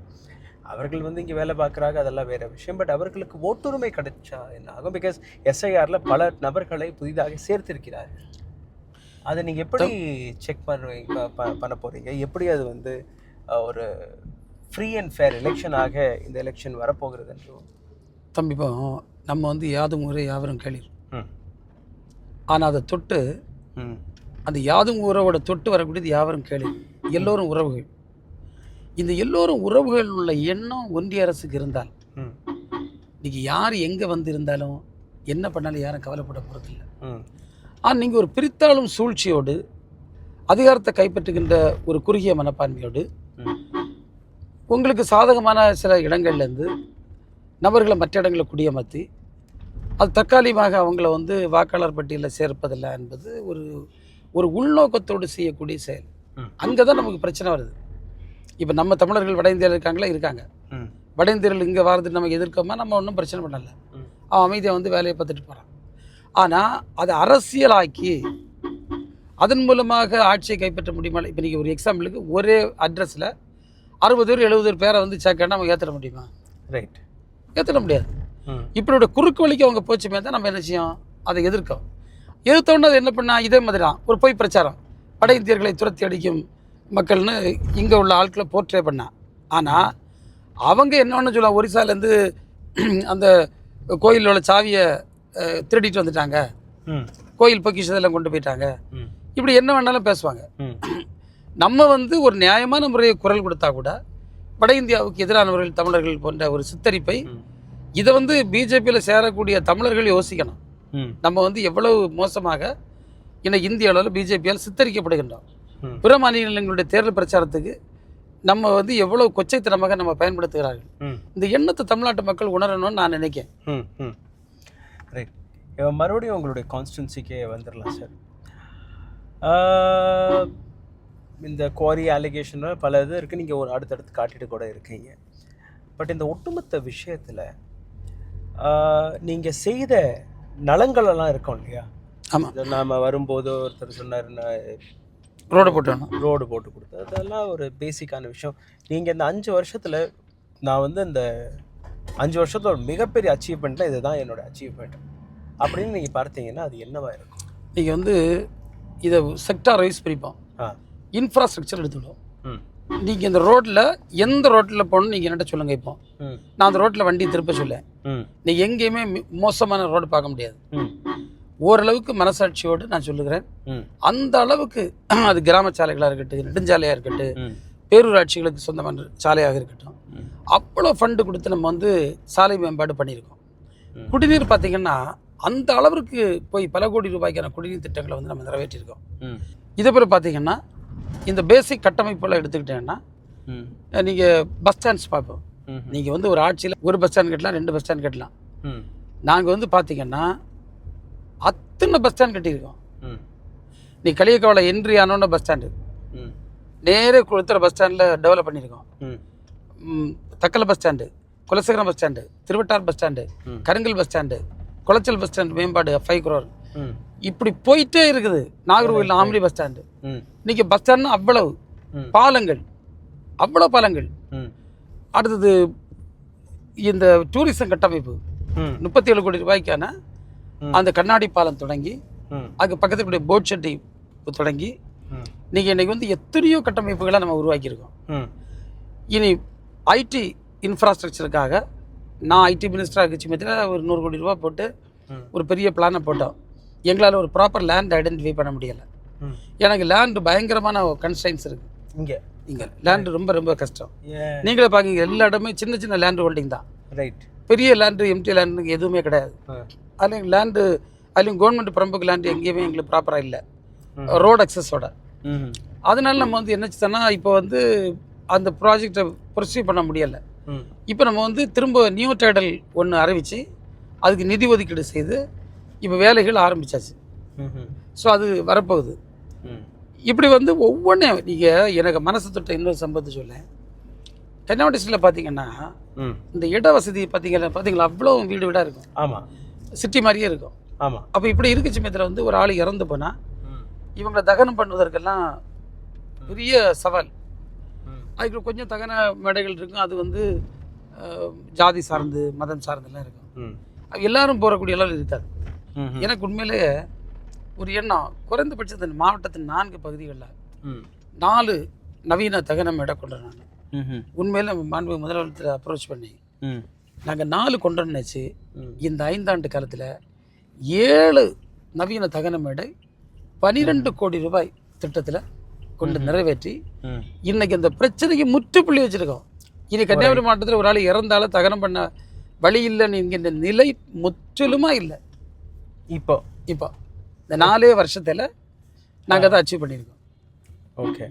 அவர்கள் வந்து இங்கே வேலை பார்க்குறாங்க, அதெல்லாம் வேறு விஷயம். பட் அவர்களுக்கு ஓட்டுரிமை கிடைச்சா என்ன ஆகும்? பிகாஸ் எஸ்ஐஆரில் பல நபர்களை புதிதாக சேர்த்திருக்கிறார்கள். அதை நீங்கள் எப்படி செக் பண்ண போகிறீங்க? எப்படி அது வந்து ஒரு ஃப்ரீ அண்ட் ஃபேர் எலெக்ஷனாக இந்த எலெக்ஷன் வரப்போகிறது என்று? தம்பிப்போ நம்ம வந்து யாதும் ஊரே யாவரும் கேளீர், ஆனால் அதை தொட்டு அந்த யாதும் ஊரோட தொட்டு வரக்கூடியது யாவரும் கேளீர், எல்லோரும் உறவுகள். இந்த எல்லோரும் உறவுகள் உள்ள எண்ணம் ஒன்றிய அரசுக்கு இருந்தால் இன்னைக்கு யார் எங்கே வந்து இருந்தாலும் என்ன பண்ணாலும் யாரும் கவலைப்பட போகிறதில்ல. ஆனால் நீங்கள் ஒரு பிரித்தாளும் சூழ்ச்சியோடு அதிகாரத்தை கைப்பற்றுகின்ற ஒரு குறுகிய மனப்பான்மையோடு உங்களுக்கு சாதகமான சில இடங்கள்லேருந்து நபர்களை மற்ற இடங்களை குடியமர்த்தி அது தற்காலிகமாக அவங்கள வந்து வாக்காளர் பட்டியலில் சேர்ப்பதில்லை என்பது ஒரு ஒரு உள்நோக்கத்தோடு செய்யக்கூடிய செயல். அங்கே தான் நமக்கு பிரச்சனை வருது. இப்போ நம்ம தமிழர்கள் வட இந்தியாவில் இருக்காங்க. வட இந்தியர்கள் இங்கே வரதுக்கு நமக்கு எதிர்க்காம நம்ம ஒன்றும் பிரச்சனை பண்ணலை, அவன் அமைதியாக வந்து வேலையை பார்த்துட்டு போகிறான். ஆனால் அதை அரசியலாக்கி அதன் மூலமாக ஆட்சியை கைப்பற்ற முடியுமா? இப்போ நீங்கள் ஒரு எக்ஸாம்பிளுக்கு ஒரே அட்ரஸில் 60 பேர் 70 பேரை வந்து சேர்க்கணும், நம்ம ஏற்றிட முடியுமா? ரைட், ஏற்றிட முடியாது. இப்படியோட குறுக்கு வழிக்கு அவங்க போச்சுமே தான் நம்ம என்ன செய்யும், அதை எதிர்க்கும். எதிர்த்தோன்னு அது என்ன பண்ணால் இதே மாதிரி தான் ஒரு பொய் பிரச்சாரம், வட இந்தியர்களை துரத்தி அடிக்கும் மக்கள்னு இங்கே உள்ள ஆட்களை போர்ட்ரே பண்ணான். ஆனால் அவங்க என்னன்னு சொல்லலாம், ஒரிசாலேருந்து அந்த கோயிலில் உள்ள சாவியை திருடிட்டு வந்துட்டாங்க, கோயில் பொக்கிஷத்தெல்லாம் கொண்டு போயிட்டாங்க, இப்படி என்ன வேணாலும் பேசுவாங்க. நம்ம வந்து ஒரு நியாயமான முறையை குரல் கொடுத்தா கூட வட இந்தியாவுக்கு எதிரானவர்கள் தமிழர்கள் போன்ற ஒரு சித்தரிப்பை இதை வந்து பிஜேபியில் சேரக்கூடிய தமிழர்கள் யோசிக்கணும். நம்ம வந்து எவ்வளவு மோசமாக இன்னும் இந்திய அளவில் பிஜேபியால் சித்தரிக்கப்படுகின்றோம். பிற மாநிலங்களுடைய தேர்தல் பிரச்சாரத்துக்கு நம்ம வந்து எவ்வளவு கொச்சைத்தனமாக நம்ம பயன்படுத்துகிறார்கள். இந்த எண்ணத்தை தமிழ்நாட்டு மக்கள் உணரணும்னு நான் நினைக்கிறேன். ரைட், மறுபடியும் உங்களுடைய கான்ஸ்டிடன்சிக்கே வந்துடலாம் சார். இந்த குவாரி அலிகேஷன் பல இது இருக்குது, நீங்கள் ஒரு அடுத்தடுத்து காட்டிட்டு கூட இருக்கீங்க. பட் இந்த ஒட்டுமொத்த விஷயத்தில் நீங்கள் செய்த நலங்களெல்லாம் இருக்கோம் இல்லையா? ஆமாம், நாம் வரும்போது ஒருத்தர் சொன்னார் ரோடு போட்டு கொடுத்தது, அதெல்லாம் ஒரு பேசிக்கான விஷயம். நீங்கள் இந்த 5 வருஷத்தில் நான் வந்து இந்த 5 வருஷத்தில் ஒரு மிகப்பெரிய அச்சீவ்மெண்ட்டில் இதுதான் என்னோடய அச்சீவ்மெண்ட் அப்படின்னு நீங்கள் பார்த்தீங்கன்னா அது என்னவா இருக்கும்? நீங்கள் வந்து இதை செக்டார் வைஸ் பிரிப்போம். இன்ஃப்ராஸ்ட்ரக்சர் எடுத்துவிடும். நீங்கள் இந்த ரோட்டில் எந்த ரோட்டில் போகணும்னு நீங்கள் என்கிட்ட சொல்லுங்கள். இப்போ நான் அந்த ரோட்டில் வண்டி திருப்ப சொல்லேன், நீங்கள் எங்கேயுமே மோசமான ரோடு பார்க்க முடியாது. ஓரளவுக்கு மனசாட்சியோடு நான் சொல்லுகிறேன், அந்த அளவுக்கு அது கிராம சாலைகளாக இருக்கட்டும், நெடுஞ்சாலையாக இருக்கட்டும், பேரூராட்சிகளுக்கு சொந்தமான சாலையாக இருக்கட்டும், அவ்வளோ ஃபண்டு கொடுத்து நம்ம வந்து சாலை மேம்பாடு பண்ணியிருக்கோம். குடிநீர் பார்த்தீங்கன்னா அந்த அளவிற்கு போய் பல கோடி ரூபாய்க்கான குடிநீர் திட்டங்களை வந்து நம்ம நிறைவேற்றியிருக்கோம். இதே போல் பார்த்தீங்கன்னா இந்த பேசிக் கட்டமைப்பெல்லாம் எடுத்துக்கிட்டீங்கன்னா நீங்கள் பஸ் ஸ்டாண்ட்ஸ் பார்ப்போம். நீங்கள் வந்து ஒரு ஆட்சியில் ஒரு பஸ் ஸ்டாண்ட் கட்டலாம், 2 பஸ் ஸ்டாண்ட் கட்டலாம். நாங்கள் வந்து பார்த்தீங்கன்னா அத்தனை பஸ் ஸ்டாண்ட் கட்டியிருக்கோம். நீ களியக்காவில என்ட்ரி ஆனோன்னு பஸ் ஸ்டாண்டு நேரே கொடுத்துற பஸ் ஸ்டாண்டில் டெவலப் பண்ணியிருக்கோம். Thuckalay bus stand, Kulasekaram bus stand, Thiruvattar bus stand, Karungal bus stand, Colachel bus stand மேம்பாடு 5 crore, இப்படி போயிட்டே இருக்குது. Nagercoil omni bus stand. இன்னைக்கு பஸ் ஸ்டாண்ட்னா அவ்வளவு பாலங்கள், அவ்வளோ பாலங்கள். அடுத்தது இந்த டூரிசம் கட்டமைப்பு 37 கோடி ரூபாய்க்கான அந்த கண்ணாடி பாலம் தொடங்கி அதுக்கு பக்கத்தில் போட் ஷெட்டி தொடங்கி நீங்கள் இன்னைக்கு வந்து எத்தனையோ கட்டமைப்புகளை நம்ம உருவாக்கியிருக்கோம். இனி ஐடி இன்ஃப்ராஸ்ட்ரக்சருக்காக நான் ஐடி மினிஸ்டராக இருக்க சமயத்தில் ஒரு 100 கோடி ரூபா போட்டு ஒரு பெரிய பிளானை போட்டோம். எங்களால் ஒரு ப்ராப்பர் லேண்ட் ஐடென்டிஃபை பண்ண முடியலை. எனக்கு லேண்டு பயங்கரமான கன்ஸ்ட்ரைன்ஸ் இருக்குது. இங்கே லேண்டு ரொம்ப ரொம்ப கஷ்டம். நீங்களே பார்க்குங்க, எல்லா இடமே சின்ன சின்ன லேண்டு ஹோல்டிங் தான். ரைட். பெரிய லேண்டு எம்டி லேண்டு எதுவுமே கிடையாது. அதுலேயும் லேண்டு அதுலேயும் கவர்மெண்ட் பிரம்புக்கு லேண்டு எங்கேயுமே எங்களுக்கு ப்ராப்பராக இல்லை, ரோடு அக்சஸோட. அதனால நம்ம வந்து என்ன சொன்னால் இப்போ வந்து அந்த ப்ராஜெக்டை ப்ரொசீவ் பண்ண முடியலை. இப்போ நம்ம வந்து திரும்ப நியூ டைடல் ஒன்று அறிவித்து அதுக்கு நிதி ஒதுக்கீடு செய்து இப்போ வேலைகள் ஆரம்பித்தாச்சு. ஸோ அது வரப்போகுது. இப்படி வந்து ஒவ்வொன்றும் நீங்கள் எனக்கு மனசு தொட்ட இன்னொரு சம்பவத்தை சொல்லேன். கன்னியாகுமரி டிஸ்ட்ரிக்டில் பார்த்தீங்கன்னா இந்த இட வசதி பார்த்தீங்களா அவ்வளோ வீடு வீடாக இருக்கும். ஆமாம், சிட்டி மாதிரியே இருக்கும். ஆமாம். அப்போ இப்படி இருக்க சமயத்தில் வந்து ஒரு ஆள் இறந்து போனால் இவங்களை தகனம் பண்ணுவதற்கெல்லாம் பெரிய சவால். அதுக்கு கொஞ்சம் தகன மேடைகள் இருக்கும். அது வந்து ஜாதி சார்ந்து மதம் சார்ந்தெல்லாம் இருக்கும். எல்லாரும் போகக்கூடிய அளவில் இருக்காது. எனக்கு உண்மையிலேயே ஒரு எண்ணம், குறைந்தபட்சத்தின் மாவட்டத்தின் 4 பகுதிகளில் 4 நவீன தகன மேடை கொண்டு நான் உண்மையில மாண்பு முதல்வர்கிட்ட அப்ரோச் பண்ணி நாங்கள் 4 கொண்டு நினச்சி இந்த 5 ஆண்டு காலத்தில் 7 நவீன தகன மேடை 12 கோடி ரூபாய் திட்டத்தில் கொண்டு நிறைவேற்றி இன்னைக்கு அந்த பிரச்சனைக்கு முற்றுப்புள்ளி வச்சிருக்கோம். இனி கன்னியாகுமரி மாவட்டத்தில் ஒரு ஆள் இறந்தாலும் தகனம் பண்ண வழி இல்லைன்னு இந்த நிலை முற்றிலுமா இல்லை. இப்போ இந்த 4 வருஷத்தில் நாங்கள் தான் அச்சீவ் பண்ணியிருக்கோம். ஓகே.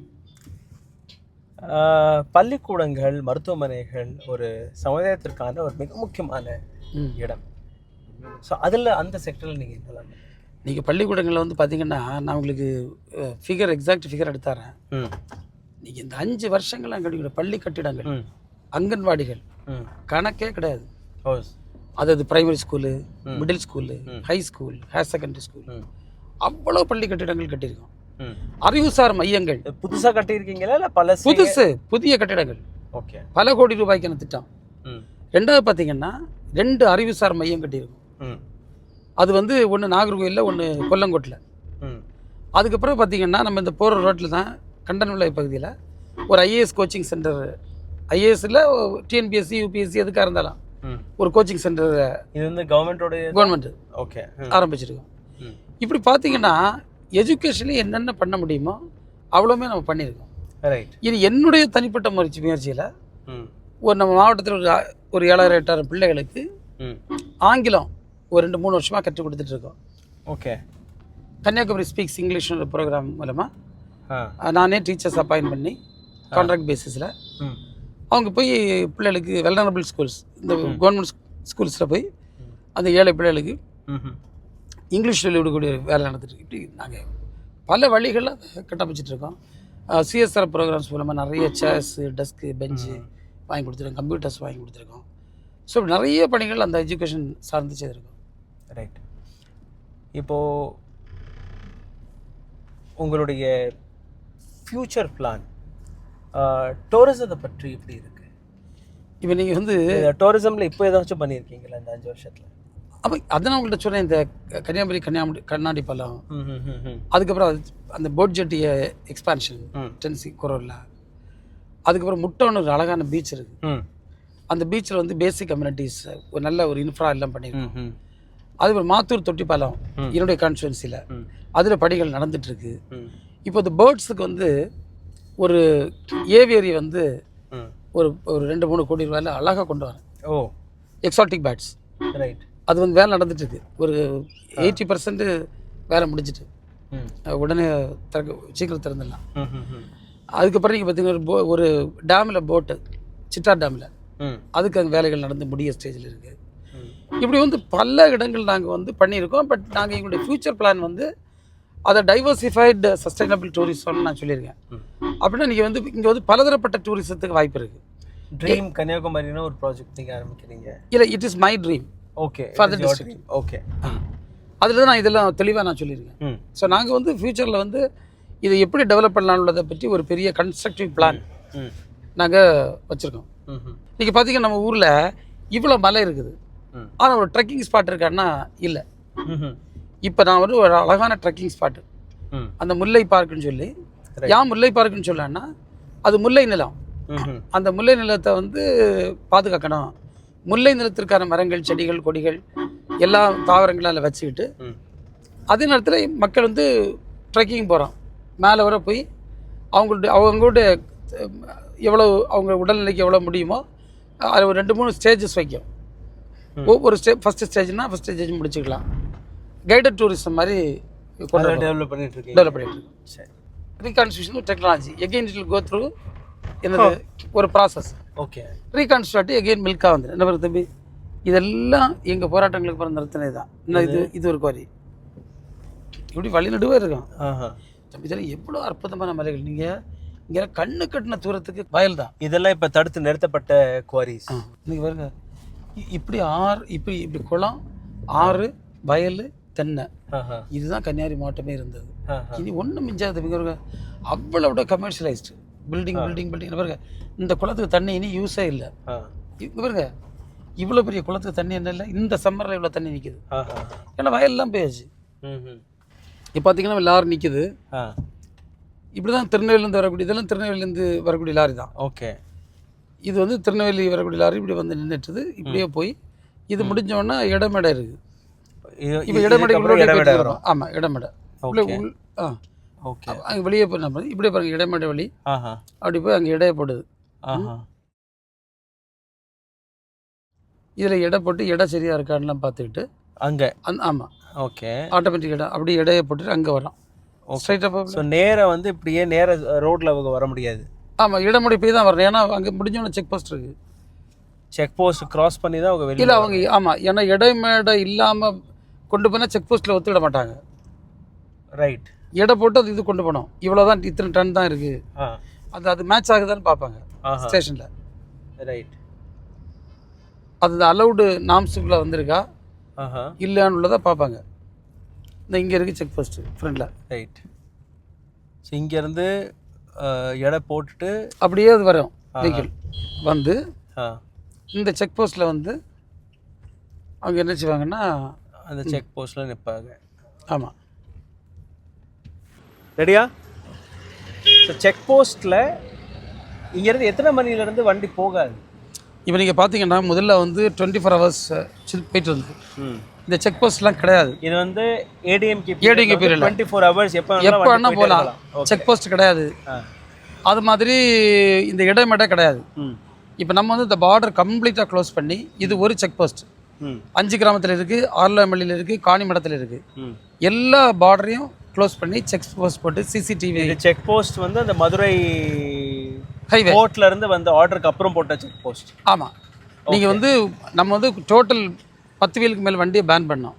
பள்ளிக்கூடங்கள், மருத்துவமனைகள் ஒரு சமுதாயத்திற்கான ஒரு மிக முக்கியமான இடம். ஸோ அதில் அந்த செக்டரில் நீங்கள் என்னலாம்? நீங்கள் பள்ளிக்கூடங்களில் வந்து பார்த்தீங்கன்னா நான் உங்களுக்கு எக்ஸாக்ட் ஃபிகர் எடுத்துறேன். நீங்கள் இந்த 5 வருஷங்கள் அங்கே பள்ளி கட்டிடங்கள், அங்கன்வாடிகள் கணக்கே கிடையாது. அதாவது primary school, middle school, high school, higher secondary school, அவ்வளோ பள்ளி கட்டிடங்கள் கட்டியிருக்கோம். அறிவுசார் மையங்கள் புதுசாக கட்டியிருக்கீங்களா இல்லை பல? புதிய கட்டிடங்கள். ஓகே. பல கோடி ரூபாய்க்கான திட்டம். 2வது பார்த்தீங்கன்னா 2 அறிவுசார் மையம் கட்டியிருக்கோம். அது வந்து ஒன்று நாகர்கோவிலில், ஒன்று கொல்லங்கோட்டில். அதுக்கப்புறம் பார்த்தீங்கன்னா நம்ம இந்த போகிற ரோட்டில் தான் கண்டனவிளை பகுதியில் ஒரு ஐஏஎஸ் கோச்சிங் சென்டர், ஐஏஎஸ்ல டிஎன்பிஎஸ்சி யூபிஎஸ்சி எதுக்காக இருந்தாலும் ஒரு கோச்சிங் சென்டர் இது வந்து கவர்மெண்ட் ஓகே ஆரம்பிச்சிருக்கோம். இப்படி பார்த்தீங்கன்னா எஜுகேஷனில் என்னென்ன பண்ண முடியுமோ அவ்வளோமே நம்ம பண்ணியிருக்கோம். இது என்னுடைய தனிப்பட்ட முயற்சியில் ஒரு நம்ம மாவட்டத்தில் ஒரு 7,000-8,000 பிள்ளைகளுக்கு ஆங்கிலம் ஒரு 2-3 வருஷமாக கற்றுக் கொடுத்துட்ருக்கோம். ஓகே. கன்னியாகுமரி ஸ்பீக்ஸ் இங்கிலீஷ்ன்ற ப்ரோக்ராம் மூலமாக நானே டீச்சர்ஸ் அப்பாயின்ட் பண்ணி கான்ட்ராக்ட் பேசிஸில் அவங்க போய் பிள்ளைகளுக்கு வெல்னரபிள் ஸ்கூல்ஸ், இந்த கவர்மெண்ட் ஸ்கூல்ஸில் போய் அந்த ஏழை பிள்ளைகளுக்கு இங்கிலீஷ் சொல்லி விடக்கூடிய வேலை நடந்துட்டு. இப்படி நாங்கள் பல வழிகளில் கட்டமைச்சிட்ருக்கோம். சிஎஸ்ஆர் ப்ரோக்ராம்ஸ் மூலமாக நிறைய சேர்ஸு, டெஸ்க்கு, பெஞ்சு வாங்கி கொடுத்துருக்கோம், கம்ப்யூட்டர்ஸ் வாங்கி கொடுத்துருக்கோம். ஸோ நிறைய பணிகள் அந்த எஜுகேஷன் சார்ந்து செய்திருக்கோம். ரைட். இப்போது உங்களுடைய ஃப்யூச்சர் பிளான் டூரிசத்தை பற்றி எப்படி இருக்குது? இப்போ நீங்கள் வந்து டூரிசமில் இப்போ ஏதாச்சும் பண்ணியிருக்கீங்களா இந்த 5 வருஷத்தில்? அப்போ அதான் உங்கள்கிட்ட சொன்னேன், இந்த கன்னியாகுமரி கண்ணாடி பாலம், அதுக்கப்புறம் அந்த போட் ஜெட்டிய எக்ஸ்பான்ஷன் 10 crore, அதுக்கப்புறம் முட்டோன்னு ஒரு அழகான பீச் இருக்குது. அந்த பீச்சில் வந்து பேசிக் கம்யூனிட்டிஸ் ஒரு நல்ல ஒரு இன்ஃப்ரா எல்லாம் பண்ணியிருக்கோம். அதுக்கப்புறம் மாத்தூர் தொட்டி பாலம் என்னுடைய கான்ஸ்டுவன்சியில் அதில் பணிகள் நடந்துகிட்ருக்கு. இப்போ இந்த பேர்ட்ஸுக்கு வந்து ஒரு ஏவியரி வந்து ஒரு 2-3 கோடி ரூபாயில் அழகாக கொண்டு வரேன். Exotic birds. ரைட். அது வந்து வேலை நடந்துட்டு இருக்கு. ஒரு 80% வேலை முடிஞ்சிட்டு உடனே சீக்கிரம் திறந்துடலாம். அதுக்கப்புறம் நீங்கள் பார்த்தீங்கன்னா ஒரு டேமில் போட்டு சிட்டார் டேமில் அதுக்கு அங்கே வேலைகள் நடந்து முடிய ஸ்டேஜில் இருக்குது. இப்படி வந்து பல இடங்கள் நாங்கள் வந்து பண்ணியிருக்கோம். பட் நாங்கள் எங்களுடைய ஃப்யூச்சர் பிளான் வந்து அதை டைவர்சிஃபைடு சஸ்டைனபிள் டூரிசம்னு நான் சொல்லியிருக்கேன். அப்படின்னா நீங்கள் வந்து இங்கே வந்து பலதரப்பட்ட டூரிசத்துக்கு வாய்ப்பு இருக்குது. ட்ரீம் கன்னியாகுமரினா ஒரு ப்ராஜெக்ட் நீங்கள் ஆரம்பிக்கிறீங்க. இல்லை, it is my dream. Okay, for the district. Okay, அதில் தான் நான் இதெல்லாம் தெளிவாக நான் சொல்லியிருக்கேன். ஸோ நாங்கள் வந்து ஃப்யூச்சரில் வந்து இதை எப்படி டெவலப் பண்ணலான்றதை பற்றி ஒரு பெரிய கன்ஸ்ட்ரக்டிவ் பிளான் நாங்கள் வச்சுருக்கோம். நீங்கள் பார்த்தீங்கன்னா நம்ம ஊரில் இவ்வளோ மலை இருக்குது, ஆனால் ஒரு ட்ரெக்கிங் ஸ்பாட் இருக்கான்னா இல்லை. இப்போ நான் வந்து ஒரு அழகான ட்ரெக்கிங் ஸ்பாட்டு அந்த முல்லை பார்க்குன்னு சொல்லி, ஏன் முல்லை பார்க்குன்னு சொல்லலான்னா அது முல்லை நிலம். அந்த முல்லை நிலத்தை வந்து பாதுகாக்கணும். முல்லை நிலத்திற்கான மரங்கள், செடிகள், கொடிகள் எல்லா தாவரங்களும் அதில் வச்சுக்கிட்டு அதே நேரத்தில் மக்கள் வந்து ட்ரெக்கிங் போகிறோம். மேலே வர போய் அவங்களுடைய எவ்வளோ அவங்க உடல்நிலைக்கு எவ்வளோ முடியுமோ அதில் ஒரு 2-3 ஸ்டேஜஸ் வைக்கும். ஒவ்வொரு ஃபஸ்ட்டு ஸ்டேஜ்னால் ஃபஸ்ட் ஸ்டேஜ் முடிச்சுக்கலாம். கைடட் டூரிசம் மாதிரி டெவலப் பண்ணிட்டு இருக்கோம். சரி. Reconstitution technology again it will go through என்னது ஒரு ப்ராசஸ். ஓகே. ரீகான்ஸ்ட்ரக்ட் எகெயின் மில்காக வந்துடும். என்ன தம்பி, இதெல்லாம் எங்கள் போராட்டங்களுக்கு பிறந்த நிறுத்தினது தான். இன்னும் இது ஒரு குவாரி இப்படி வழிநடுவே இருக்கும். தம்பி இதெல்லாம் எவ்வளோ அற்புதமான மலைகள். நீங்கள் இங்கே கண்ணு கட்டின தூரத்துக்கு வயல் தான். இதெல்லாம் இப்போ தடுத்து நிறுத்தப்பட்ட குவாரிஸ். நீங்கள் பாருங்க, இப்படி இப்படி இப்படி குளம், ஆறு, வயல், தென்னை, இதுதான் கன்னியாகுமரி மாவட்டமே இருந்தது. இனி ஒன்றும் மிஞ்சாது. இங்கே அவ்வளோட கமர்ஷியலைஸ்டு பில்டிங் பாருங்க. இந்த குளத்துக்கு தண்ணி இனி யூஸே இல்லை. இங்கே பாருங்க, இவ்வளோ பெரிய குளத்துக்கு தண்ணி என்ன இல்லை. இந்த சம்மரில் இவ்வளோ தண்ணி நிற்கிது. ஏன்னா வயல்லாம் போயாச்சு. இப்போ பார்த்தீங்கன்னா லாரி நிற்கிது. இப்படி தான் திருநெல்வேலியிலேருந்து வரக்கூடிய, இதெல்லாம் திருநெல்வேலியிலேருந்து வரக்கூடிய லாரி தான். ஓகே. இது வந்து திருநெல்வேலி வரக்கூடிய லாரி இப்படி வந்து நின்றுட்டுது. இப்படியே போய் இது முடிஞ்சோன்னா இடமேடை இருக்குது. இப்போ இடமேடை வரும். ஆமாம், இடமேடை. ஓகே. அங்கே வெளியே போய் நம்ம இப்படியே பாருங்க, இடமேடை வழி அப்படி போய் அங்கே இடைய போடுது. இதில் எடை போட்டு இடம் சரியாக இருக்கான்லாம் பார்த்துக்கிட்டு அங்கே ஆமாம், ஓகே, ஆட்டோமேட்டிக் இடம் அப்படி இடையை போட்டுட்டு அங்கே வரோம். ஸ்ட்ரைட்டாக ஸோ நேராக வந்து இப்படியே நேராக ரோட்டில் அவங்க வர முடியாது. ஆமாம், இடமுடி போய் தான் வரணும். ஏன்னா அங்கே முடிஞ்சோன்னா செக் போஸ்ட் இருக்குது. செக் போஸ்ட் கிராஸ் பண்ணி தான் அவங்க வெளியில் அவங்க. ஆமாம், ஏன்னா இடைமேடை இல்லாமல் கொண்டு போனால் செக் போஸ்ட்டில் ஒத்துவிட மாட்டாங்க. ரைட். எடை போட்டு அது இது கொண்டு போனோம். இவ்வளோ தான், இத்தனை டன் தான் இருக்குது. அது மேட்ச் ஆகுதான்னு பார்ப்பாங்க ஸ்டேஷனில். ரைட். அது அலௌடு நாம்ஸுக்குள்ளே வந்திருக்கா இல்லையான்னு உள்ளதை பார்ப்பாங்க. இந்த இங்கே இருக்குது செக் போஸ்ட்டு ஃப்ரெண்டில். ரைட். ஸோ இங்கேருந்து எடை போட்டுட்டு அப்படியே அது வரும் வெஹிக்கிள் வந்து இந்த செக் போஸ்ட்டில் வந்து அவங்க என்ன செய்வாங்கன்னா அந்த செக் போஸ்ட்டில் நிற்பாங்க. ஆமாம். ரெடியா? ஸோ செக் போஸ்ட்டில் இங்கேருந்து எத்தனை மணிலேருந்து வண்டி போகாது? இப்போ நீங்கள் பார்த்தீங்கன்னா முதல்ல வந்து 24 hours போயிட்டு இருந்தது. இந்த செக் போஸ்ட்லாம் கிடையாது. இது வந்து ஏடிஎம்கே பீரியட் 24 hours எப்போ வேணா போகலாம். செக் போஸ்ட் கிடையாது. அது மாதிரி இந்த இடமேடை கிடையாது. இப்போ நம்ம வந்து இந்த பார்டர் கம்ப்ளீட்டாக க்ளோஸ் பண்ணி, இது ஒரு செக் போஸ்ட் 5 கிராமத்தில் இருக்குது, ஆர்லாமல்லியில் இருக்குது, காணிமடத்தில் இருக்குது. எல்லா பார்டரையும் க்ளோஸ் பண்ணி செக் போஸ்ட் போட்டு சிசிடிவி. செக் போஸ்ட் வந்து அந்த மதுரை ஹைவே கோர்ட்ல இருந்து வந்து ஆர்டருக்கு அப்புறம் போட்ட செக் போஸ்ட். ஆமாம். நீங்கள் வந்து நம்ம வந்து டோட்டல் 10 வீலுக்கு மேலே வண்டியை பேன் பண்ணோம்.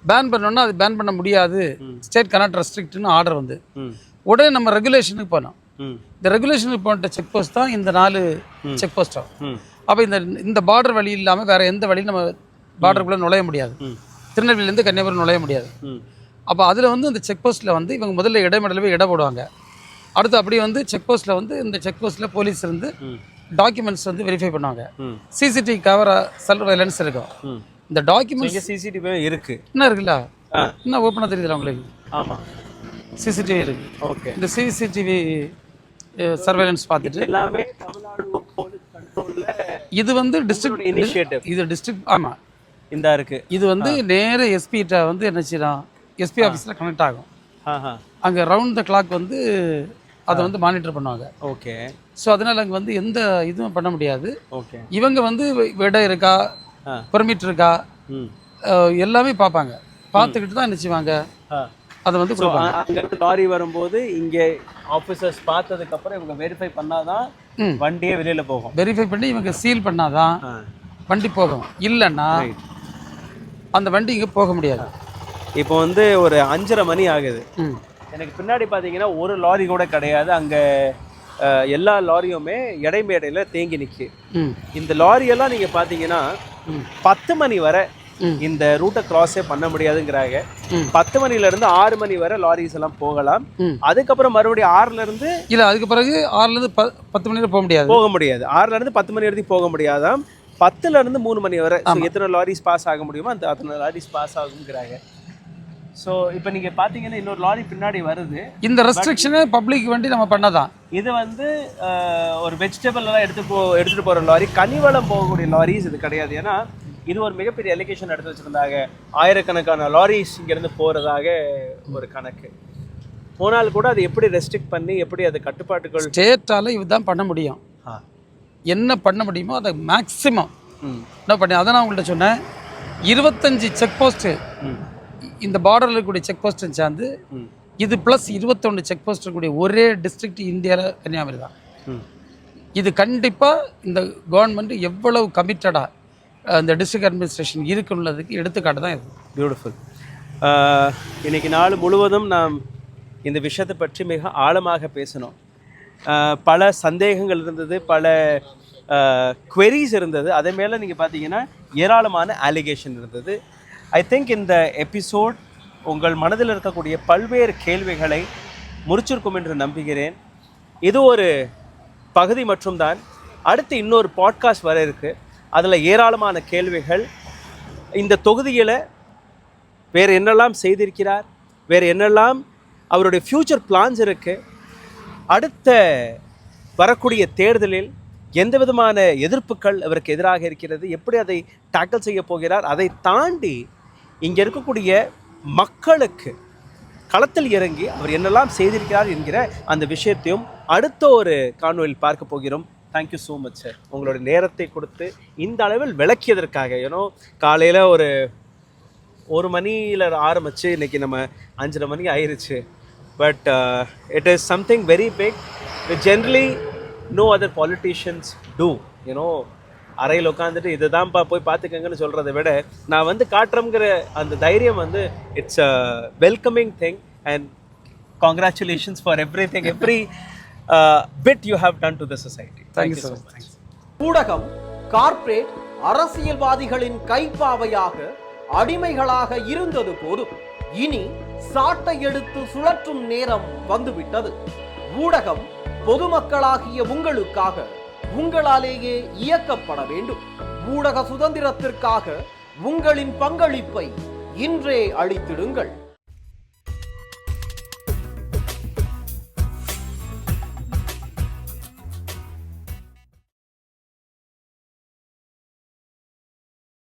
பேன் பண்ணோன்னா அது பேன் பண்ண முடியாது, ஸ்டேட் கனாட் ரெஸ்ட்ரிக்ட்னு ஆர்டர் வந்து உடனே நம்ம ரெகுலேஷனுக்கு போனோம். இந்த ரெகுலேஷனுக்கு போட்ட செக் போஸ்ட் தான் இந்த 4 செக் போஸ்ட்டாகும். அப்போ இந்த பார்டர் வழி இல்லாமல் வேறு எந்த வழியும் நம்ம பார்டருக்குள்ளே நுழைய முடியாது. திருநெல்வேலியிலேருந்து கன்னியாகுமரி நுழைய முடியாது. அப்போ அதில் வந்து இந்த செக் போஸ்ட்டில் வந்து இவங்க முதல்ல இடைமேடையில் போய் இட போடுவாங்க. அடுத்து அப்படியே வந்து செக் போஸ்ட்டில் வந்து இந்த செக் போஸ்ட்டில் போலீஸ் இருந்து டாக்குமெண்ட்ஸ் வந்து வெரிஃபை பண்ணுவாங்க. சிசிடிவி கேமரா சர்வைலன்ஸ் இருக்கும். இந்த டாக்குமெண்ட்ஸ் சிசிடிவி இருக்குது. என்ன இருக்குல்ல, என்ன ஓப்பனாக தெரியுதுல உங்களுக்கு? ஆமாம், சிசிடிவி இருக்குது. ஓகே. இந்த சிசிடிவி சர்வைலன்ஸ் பார்த்துட்டு எல்லாமே இது வந்து டிஸ்ட்ரிக்ட் இனிஷியேட்டிவ். இது டிஸ்ட்ரிக்ட். ஆமாம், இந்த இருக்குது. இது வந்து நேர எஸ்பிகிட்ட வந்து என்ன செய்யலாம், எஸ்பி ஆஃபீஸில் கனெக்ட் ஆகும். அங்கே ரவுண்ட் த கிளாக் வந்து அதை வந்து மானிட்டர் பண்ணுவாங்க. ஓகே. ஸோ அதனால் அங்கே வந்து எந்த இதுவும் பண்ண முடியாது. ஓகே. இவங்க வந்து இடம் இருக்கா, பெர்மிட் இருக்கா, எல்லாமே பார்ப்பாங்க. பார்த்துக்கிட்டு தான் என்ன செய்வாங்க, அதை வந்து ஸோ கொடுப்பாங்க. அங்கே லாரி வரும்போது இங்கே ஆஃபீஸர்ஸ் பார்த்ததுக்கப்புறம் இவங்க வெரிஃபை பண்ணாதான் வண்டியே வெளியில் போகும். வெரிஃபை பண்ணி இவங்க சீல் பண்ணாதான் வண்டி போகும். இல்லைன்னா அந்த வண்டி இங்கே போக முடியாது. இப்போ வந்து ஒரு 5:30 மணி ஆகுது. எனக்கு பின்னாடி பார்த்தீங்கன்னா ஒரு லாரி கூட கிடையாது. அங்கே எல்லா லாரியுமே இடைமேடையில் தேங்கி நிற்கி. இந்த லாரியெல்லாம் நீங்கள் பார்த்தீங்கன்னா 10 மணி வரை இந்த ரூட்டை கிராஸே பண்ண முடியாதுங்கிறாங்க. 10 மணிலேருந்து 6 மணி வரை லாரிஸ் எல்லாம் போகலாம். அதுக்கப்புறம் மறுபடியும் 6லேருந்து இல்லை, அதுக்கு பிறகு 6லேருந்து 10 மணி வரை போக முடியாது. 6லேருந்து 10 மணி வரைக்கும் போக முடியாதாம். 10லேருந்து 3 மணி வரை எத்தனை லாரிஸ் பாஸ் ஆக முடியுமோ அந்த அத்தனை லாரிஸ் பாஸ் ஆகுங்கிறாங்க. ஸோ இப்போ நீங்கள் பார்த்தீங்கன்னா இன்னொரு லாரி பின்னாடி வருது. இந்த ரெஸ்ட்ரிக்ஷனு பப்ளிக் வண்டி நம்ம பண்ணதான். இது வந்து ஒரு வெஜிடபிள் எல்லாம் எடுத்துகிட்டு போகிற லாரி, கனிவளம் போகக்கூடிய லாரிஸ் இது கிடையாது. ஏன்னா இது ஒரு மிகப்பெரிய அலிகேஷன் எடுத்து வச்சுருந்தாங்க. ஆயிரக்கணக்கான லாரிஸ் இங்கேருந்து போகிறதாக ஒரு கணக்கு. போனால் கூட அது எப்படி ரெஸ்ட்ரிக்ட் பண்ணி எப்படி அது கட்டுப்பாட்டுகள் ஸ்டேட்டால் இதுதான் பண்ண முடியும். என்ன பண்ண முடியுமோ அதை மேக்ஸிமம் என்ன பண்ணி, அதை நான் உங்கள்கிட்ட சொன்னேன். 25 செக் போஸ்ட்டு இந்த பார்டரில் இருக்கக்கூடிய செக் போஸ்ட்டு சேர்ந்து இது ப்ளஸ் 21 செக் போஸ்ட் இருக்கக்கூடிய ஒரே டிஸ்ட்ரிக்ட் இந்தியாவில் கன்னியாகுமரி தான். இது கண்டிப்பாக இந்த கவர்மெண்ட் எவ்வளவு கமிட்டடாக இந்த டிஸ்ட்ரிக்ட் அட்மினிஸ்ட்ரேஷன் இருக்குன்றதுக்கு எடுத்துக்காட்டு தான் இது. பியூட்டிஃபுல். இன்றைக்கி நாள் முழுவதும் நாம் இந்த விஷயத்தை பற்றி மிக ஆழமாக பேசணும். பல சந்தேகங்கள் இருந்தது, பல queries இருந்தது. அதே மேலே நீங்கள் பார்த்தீங்கன்னா ஏராளமான அலிகேஷன் இருந்தது. ஐ திங்க் இந்த எபிசோட் உங்கள் மனதில் இருக்கக்கூடிய பல்வேறு கேள்விகளை முறிச்சிருக்கும் என்று நம்புகிறேன். இது ஒரு பகுதி மட்டும்தான். அடுத்து இன்னொரு பாட்காஸ்ட் வர இருக்குது. அதில் ஏராளமான கேள்விகள். இந்த தொகுதியில் வேறு என்னெல்லாம் செய்திருக்கிறார், வேறு என்னெல்லாம் அவருடைய ஃப்யூச்சர் பிளான்ஸ் இருக்குது, அடுத்த வரக்கூடிய தேர்தலில் எந்த விதமான எதிர்ப்புகள் அவருக்கு எதிராக இருக்கிறது, எப்படி அதை டேக்கிள் செய்ய போகிறார், அதை தாண்டி இங்கே இருக்கக்கூடிய மக்களுக்கு களத்தில் இறங்கி அவர் என்னெல்லாம் செய்திருக்கிறார் என்கிற அந்த விஷயத்தையும் அடுத்த ஒரு காணொலியில் பார்க்க போகிறோம். தேங்க்யூ ஸோ மச் சார், உங்களுடைய நேரத்தை கொடுத்து இந்த அளவில் விளக்கியதற்காக. ஏன்னோ காலையில் ஒரு 1 மணியில் ஆரம்பித்து இன்றைக்கி நம்ம 5:30 மணி ஆயிடுச்சு. But it is something very big which generally no other politicians do. You know அறையில் உட்காந்துட்டு இதை தான்ப்பா போய் பார்த்துக்கங்கன்னு சொல்கிறத விட நான் வந்து காட்டுறோங்கிற அந்த தைரியம் வந்து it's a welcoming thing. And congratulations for everything, every bit you have done to the society. Thank you so much. ஊடகம் கார்ப்பரேட் அரசியல்வாதிகளின் கைப்பாவையாக அடிமைகளாக இருந்தது போதும். இனி சாட்டை எடுத்து சுழற்றும் நேரம் வந்துவிட்டது. ஊடகம் பொதுமக்களாகிய உங்களுக்காக உங்களாலேயே இயக்கப்பட வேண்டும். ஊடக சுதந்திரத்திற்காக உங்களின் பங்களிப்பை இன்றே அளித்திடுங்கள்.